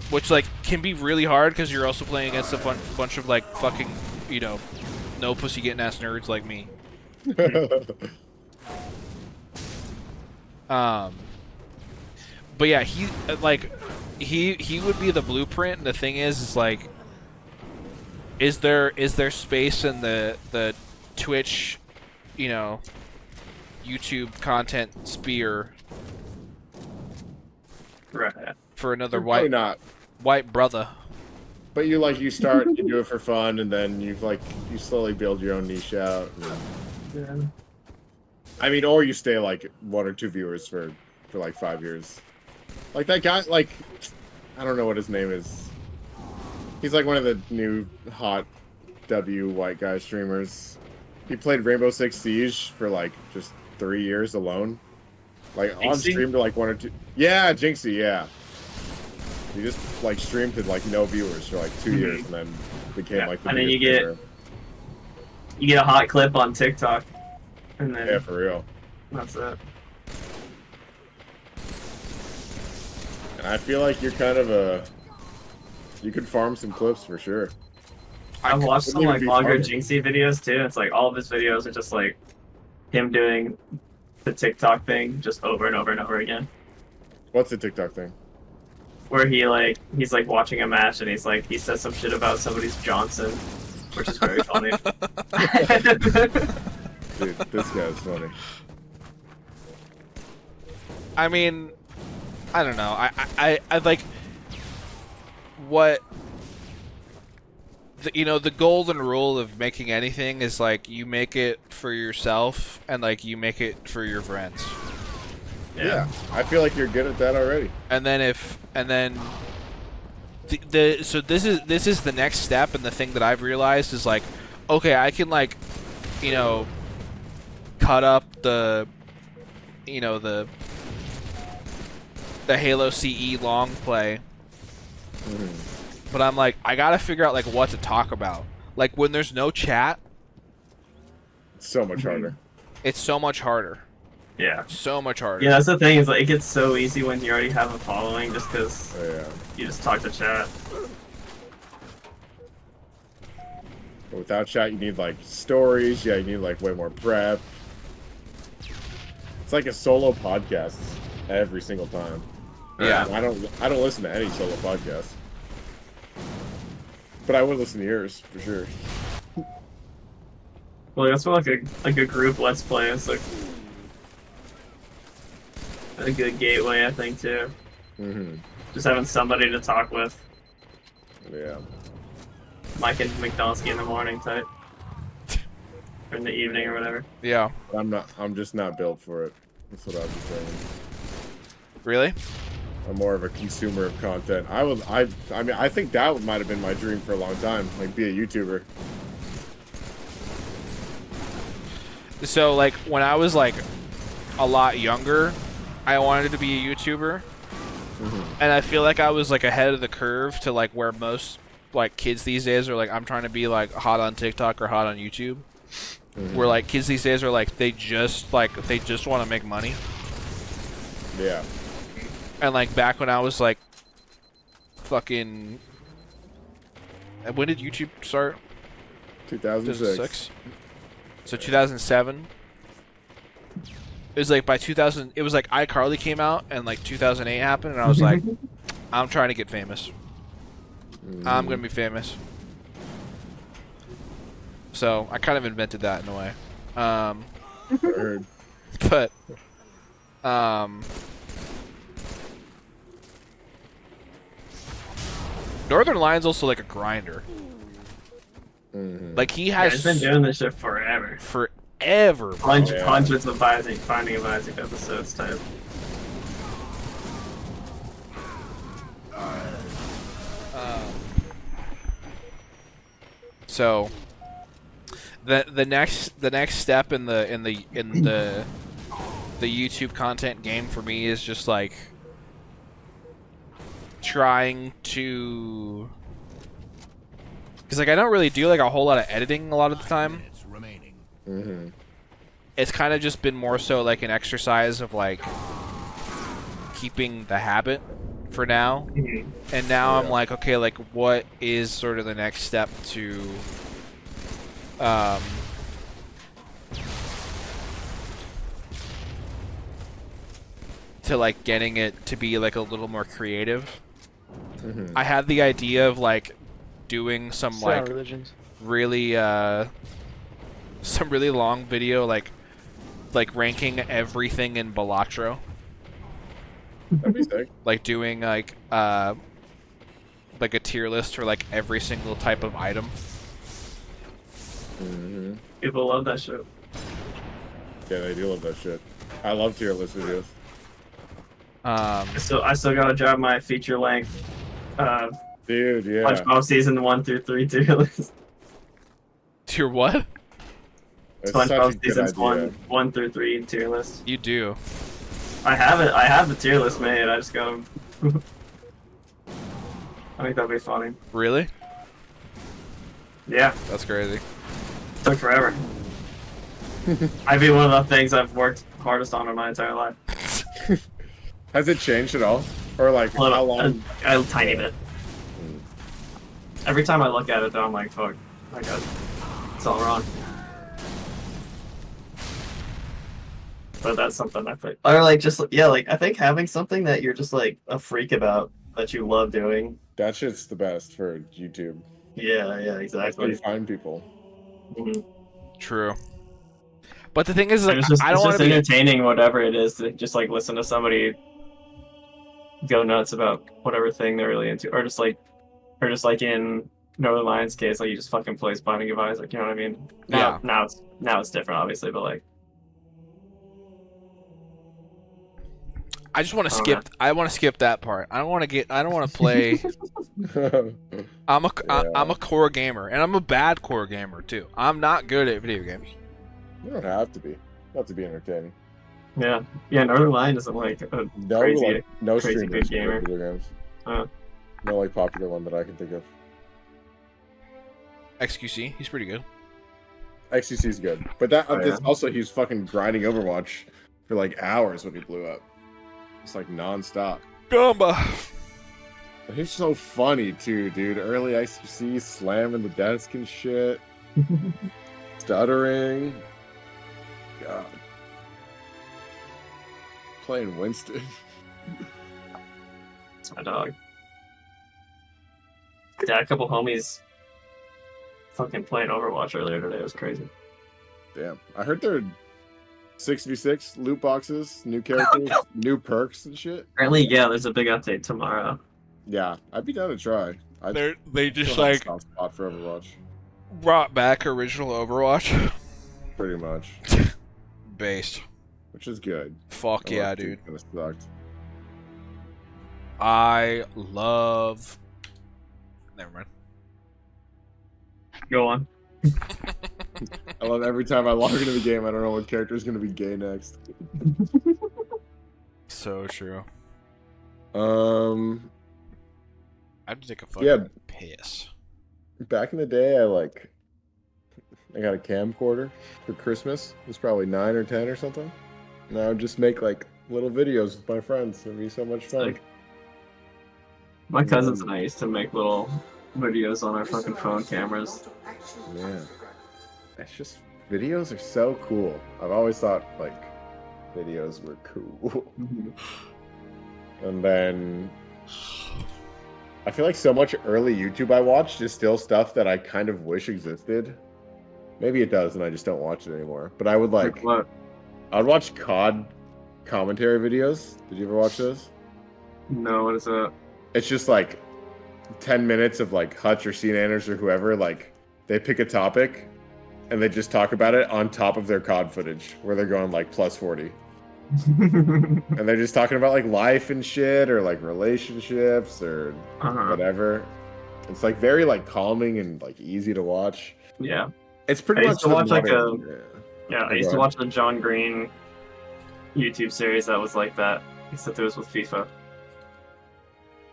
Which like can be really hard because you're also playing against a bunch of like fucking, you know, no pussy getting ass nerds like me. But yeah, he would be the blueprint. And the thing is like, is there space in the Twitch, you know, YouTube content sphere for another Probably not. white brother? But you start, you do it for fun, and then you slowly build your own niche out. Yeah. I mean, or you stay like 1 or 2 viewers for like 5 years. Like that guy, like, I don't know what his name is. He's like one of the new hot white guy streamers. He played Rainbow Six Siege for like just 3 years alone. Like on stream to like 1 or 2. Yeah, Jinxie, yeah. He just like streamed to like no viewers for like 2 years, and then became like the and then biggest you get a hot clip on TikTok, and then yeah, for real. That's it. And I feel like you're kind of you could farm some clips for sure. I've watched some like longer Jinxie videos too. It's like all of his videos are just like him doing the TikTok thing just over and over and over again. What's the TikTok thing? Where he's like watching a match and he says some shit about somebody's Johnson, which is very funny. Dude, this guy's funny. I mean, I don't know. I like what the golden rule of making anything is like you make it for yourself and like you make it for your friends. Yeah, I feel like you're good at that already. And then so this is the next step, and the thing that I've realized is like, okay, I can like, you know, cut up the Halo CE long play. But I'm like, I gotta figure out like what to talk about. Like when there's no chat, it's so much harder. It's so much harder. Yeah. So much harder. Yeah, that's the thing, is like it gets so easy when you already have a following just because you just talk to chat. But without chat, you need like stories. Yeah, you need like way more prep. It's like a solo podcast every single time. Yeah. I don't listen to any solo podcasts, but I would listen to yours for sure. Well, that's what like a group let's play. It's like a good gateway, I think, too. Just having somebody to talk with. Yeah. Mike and mcdonski in the morning type. Or in the evening or whatever. Yeah. I'm just not built for it. That's what I was saying. Really? I'm more of a consumer of content. I mean, I think that might have been my dream for a long time, like be a YouTuber. So like when I was like a lot younger, I wanted to be a YouTuber, and I feel like I was like ahead of the curve to like where most like kids these days are like, I'm trying to be like hot on TikTok or hot on YouTube. Where like kids these days are like they just want to make money. Yeah. And like back when I was like fucking, when did YouTube start? 2006. So 2007. It was like by 2000, it was like iCarly came out and like 2008 happened, and I was like, I'm trying to get famous. I'm gonna be famous. So I kind of invented that in a way. Heard. But Northern Lion's also like a grinder. Like he has he's been doing this shit forever. Forever. Hundreds of Finding of Isaac episodes type. So the next step in the YouTube content game for me is just like trying to, because like I don't really do like a whole lot of editing a lot of the time. Minutes remaining. Mm-hmm. It's kind of just been more so like an exercise of like keeping the habit for now. And now I'm like, okay, like what is sort of the next step to like getting it to be like a little more creative. Mm-hmm. I had the idea of like doing some like religions. really some really long video like ranking everything in Balatro. That'd be sick. Like doing like a tier list for like every single type of item. Mm-hmm. People love that shit. Yeah, they do love that shit. I love tier list videos. I still gotta drive my feature length Dude, yeah. SpongeBob season 1 through 3 tier list. Tier what? It's such a SpongeBob good seasons idea. 1 through 3 tier list. You do. I have it. I have the tier list made. I just go. I think that'd be funny. Really? Yeah, That's crazy. took forever. I'd be one of the things I've worked hardest on in my entire life. Has it changed at all? Or like A little- how long? A tiny bit. Every time I look at it, though, I'm like, fuck. My God, it's all wrong. But that's something I think. Or like just yeah, like I think having something that you're just like a freak about that you love doing. That shit's the best for YouTube. Yeah, That's where you exactly. find people. Mhm. True. But the thing is, like, And it's just, I don't want to be. entertaining, whatever it is, to just like listen to somebody go nuts about whatever thing they're really into, or just like in Northern Lions' case, like he just fucking plays Binding of Isaac. You know what I mean? Yeah. Now it's different, obviously, but like. I just want to Oh, skip. man. I want to skip that part. I don't want to get. I don't want to play. I'm a core gamer, and I'm a bad core gamer too. I'm not good at video games. You don't have to be. You have to be entertaining. Yeah, Northern Lion isn't like a No, crazy. like, no crazy streamers good gamer. play video games. Uh. No, like popular one that I can think of. XQC, he's pretty good. XCC's good, but that Oh, yeah. also he's fucking grinding Overwatch for like hours when he blew up. It's like non-stop. Gamba. But he's so funny too, dude. Early ICC slamming the desk and shit, stuttering. God, playing Winston. It's my dog. Yeah, a couple homies fucking playing Overwatch earlier today. It was crazy. Damn, I heard there are 6v6 loot boxes, new characters, new perks and shit. Apparently, yeah, there's a big update tomorrow. Yeah, I'd be down to try. They just Still have a like soft spot for Overwatch, brought back original Overwatch. pretty much, Based. which is good. Fuck yeah, dude. Kind of sucked. I love. Never mind. Go on. I love every time I log into the game. I don't know what character is going to be gay next. So true. Um, I have to take a fucking Yeah. piss. back in the day, I got a camcorder for Christmas. It was probably 9 or 10 or something. And I would just make like little videos with my friends. It'd be so much fun. Like, my cousins and I used to make little videos on our fucking phone cameras. Yeah. It's just videos are so cool. I've always thought like videos were cool. And then I feel like so much early YouTube I watched is still stuff that I kind of wish existed. Maybe it does and I just don't watch it anymore. But I would like What? I'd watch COD commentary videos. Did you ever watch those? No, what is that? It's just like 10 minutes of like Hutch or CNanners or whoever, like they pick a topic and they just talk about it on top of their COD footage where they're going like plus 40. And they're just talking about like life and shit or like relationships or Uh-huh. whatever. It's like very like calming and like easy to watch. Yeah. It's pretty I much used to the watch, like, modern- Yeah, I Go used to ahead. watch the John Green YouTube series that was like that, except it was with FIFA.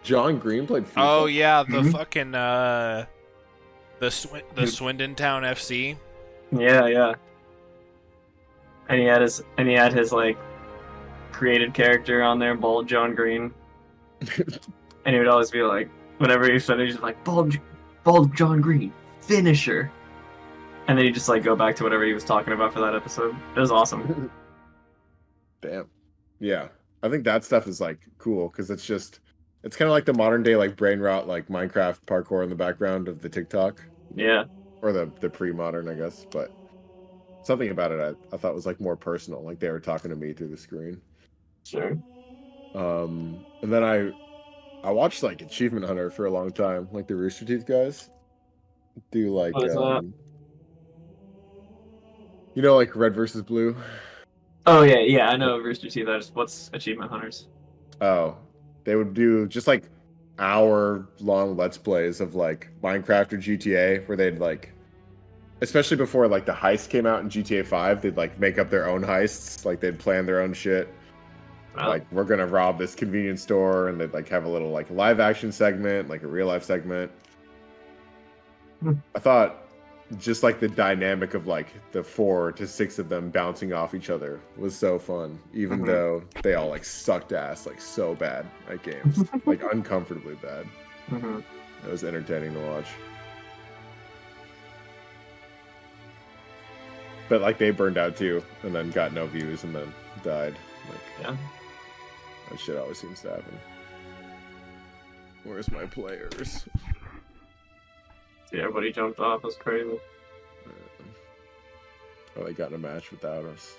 John Green played FIFA. Oh yeah, the Mhm. fucking the Swindon Town FC. Yeah, yeah. And he had his like created character on there, Bald John Green. And he would always be like, whenever he finished, he's like, Bald John Green, finisher. And then he'd just like go back to whatever he was talking about for that episode. It was awesome. Damn. Yeah. I think that stuff is like cool because it's kind of like the modern day like brain rot like Minecraft parkour in the background of the TikTok Yeah. or the pre-modern, I guess, but something about it I thought was like more personal, like they were talking to me through the screen. Sure. And then I watched like Achievement Hunter for a long time, like the Rooster Teeth guys do like What is that? you know, like Red versus Blue. Oh yeah, yeah, I know Rooster Teeth. What's Achievement Hunters? Oh, they would do just like hour-long Let's Plays of like Minecraft or GTA, where they'd like, especially before like the heist came out in GTA 5, they'd like make up their own heists, like they'd plan their own shit. Oh. Like we're gonna rob this convenience store, and they'd like have a little like live action segment, like a real life segment. I thought just like the dynamic of like the 4 to 6 of them bouncing off each other was so fun, even though they all like sucked ass like so bad at games, like uncomfortably bad. Mm-hmm. It was entertaining to watch. But like they burned out too, and then got no views, and then died. Like Yeah. that shit always seems to happen. Where's my players? Yeah, everybody jumped off. It was crazy. Or they got in a match without us.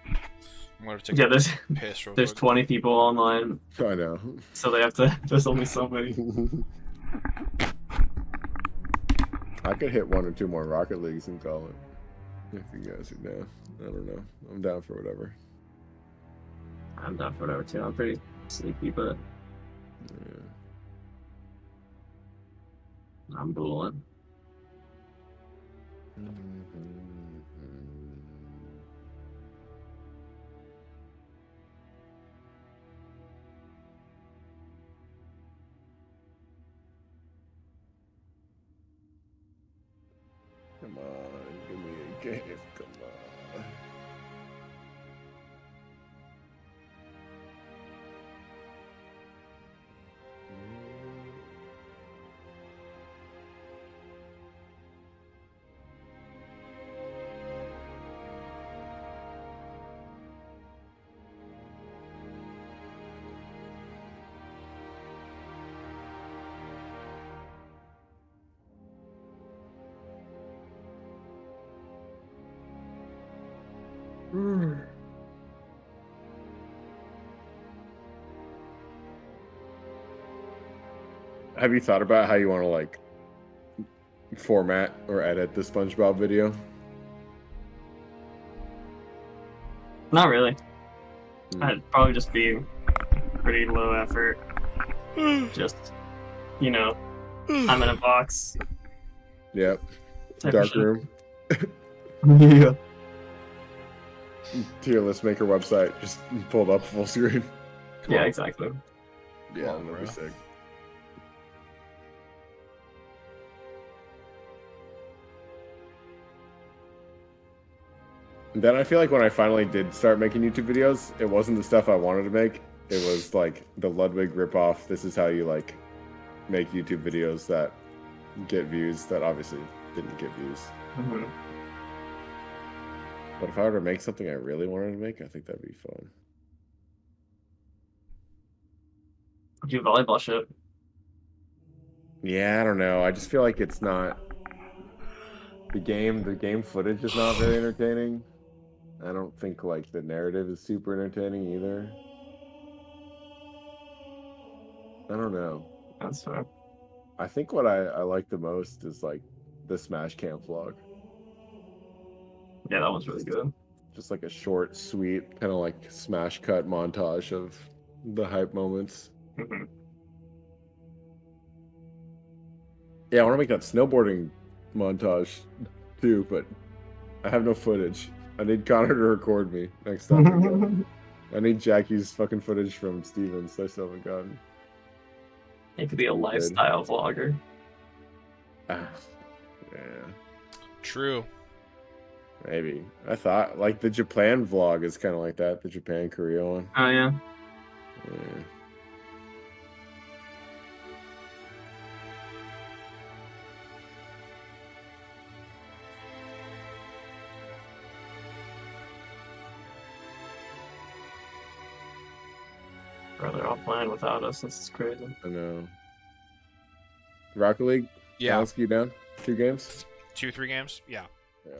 I'm gonna take Yeah, a there's piss real there's quick. 20 people online, I know. so they have to. There's only so many. I could hit 1 or 2 more Rocket Leagues and call it. If you guys are down. I don't know. I'm down for whatever. I'm down for whatever too. I'm pretty sleepy, but Yeah. I'm booling. Come on, give me a game. Come on. Have you thought about how you want to like format or edit the SpongeBob video? Not really. I'd probably just be pretty low effort. Just, you know, I'm in a box. Yep. type of Dark shit. room. Yeah. Tier list maker website just pulled up full screen. Yeah, exactly. Yeah, on, that'd be bro. sick. Then I feel like when I finally did start making YouTube videos, it wasn't the stuff I wanted to make. It was like the Ludwig ripoff. This is how you like make YouTube videos that get views that obviously didn't get views. Mhm. But if I were to make something I really wanted to make, I think that'd be fun. Do volleyball shit. Yeah, I don't know. I just feel like it's not the game footage is not very entertaining. I don't think like the narrative is super entertaining either. I don't know. That's fair. I think what I like the most is like the Smash Camp vlog. Yeah, that one's really good. Just like a short, sweet, kind of like smash cut montage of the hype moments. Mhm. Yeah, I want to make that snowboarding montage too, but I have no footage. I need Connor to record me next time we go. I need Jackie's fucking footage from Stevens. I still haven't gotten. It could be a lifestyle vlogger. Ah, yeah, True. maybe. I thought like the Japan vlog is kind of like that. The Japan Korea one. Oh yeah. Yeah. Bro, they're all playing without us. This is crazy. I know. Rocket League. Yeah. mcdonski down 2 games. 2-3 games. Yeah. Yeah.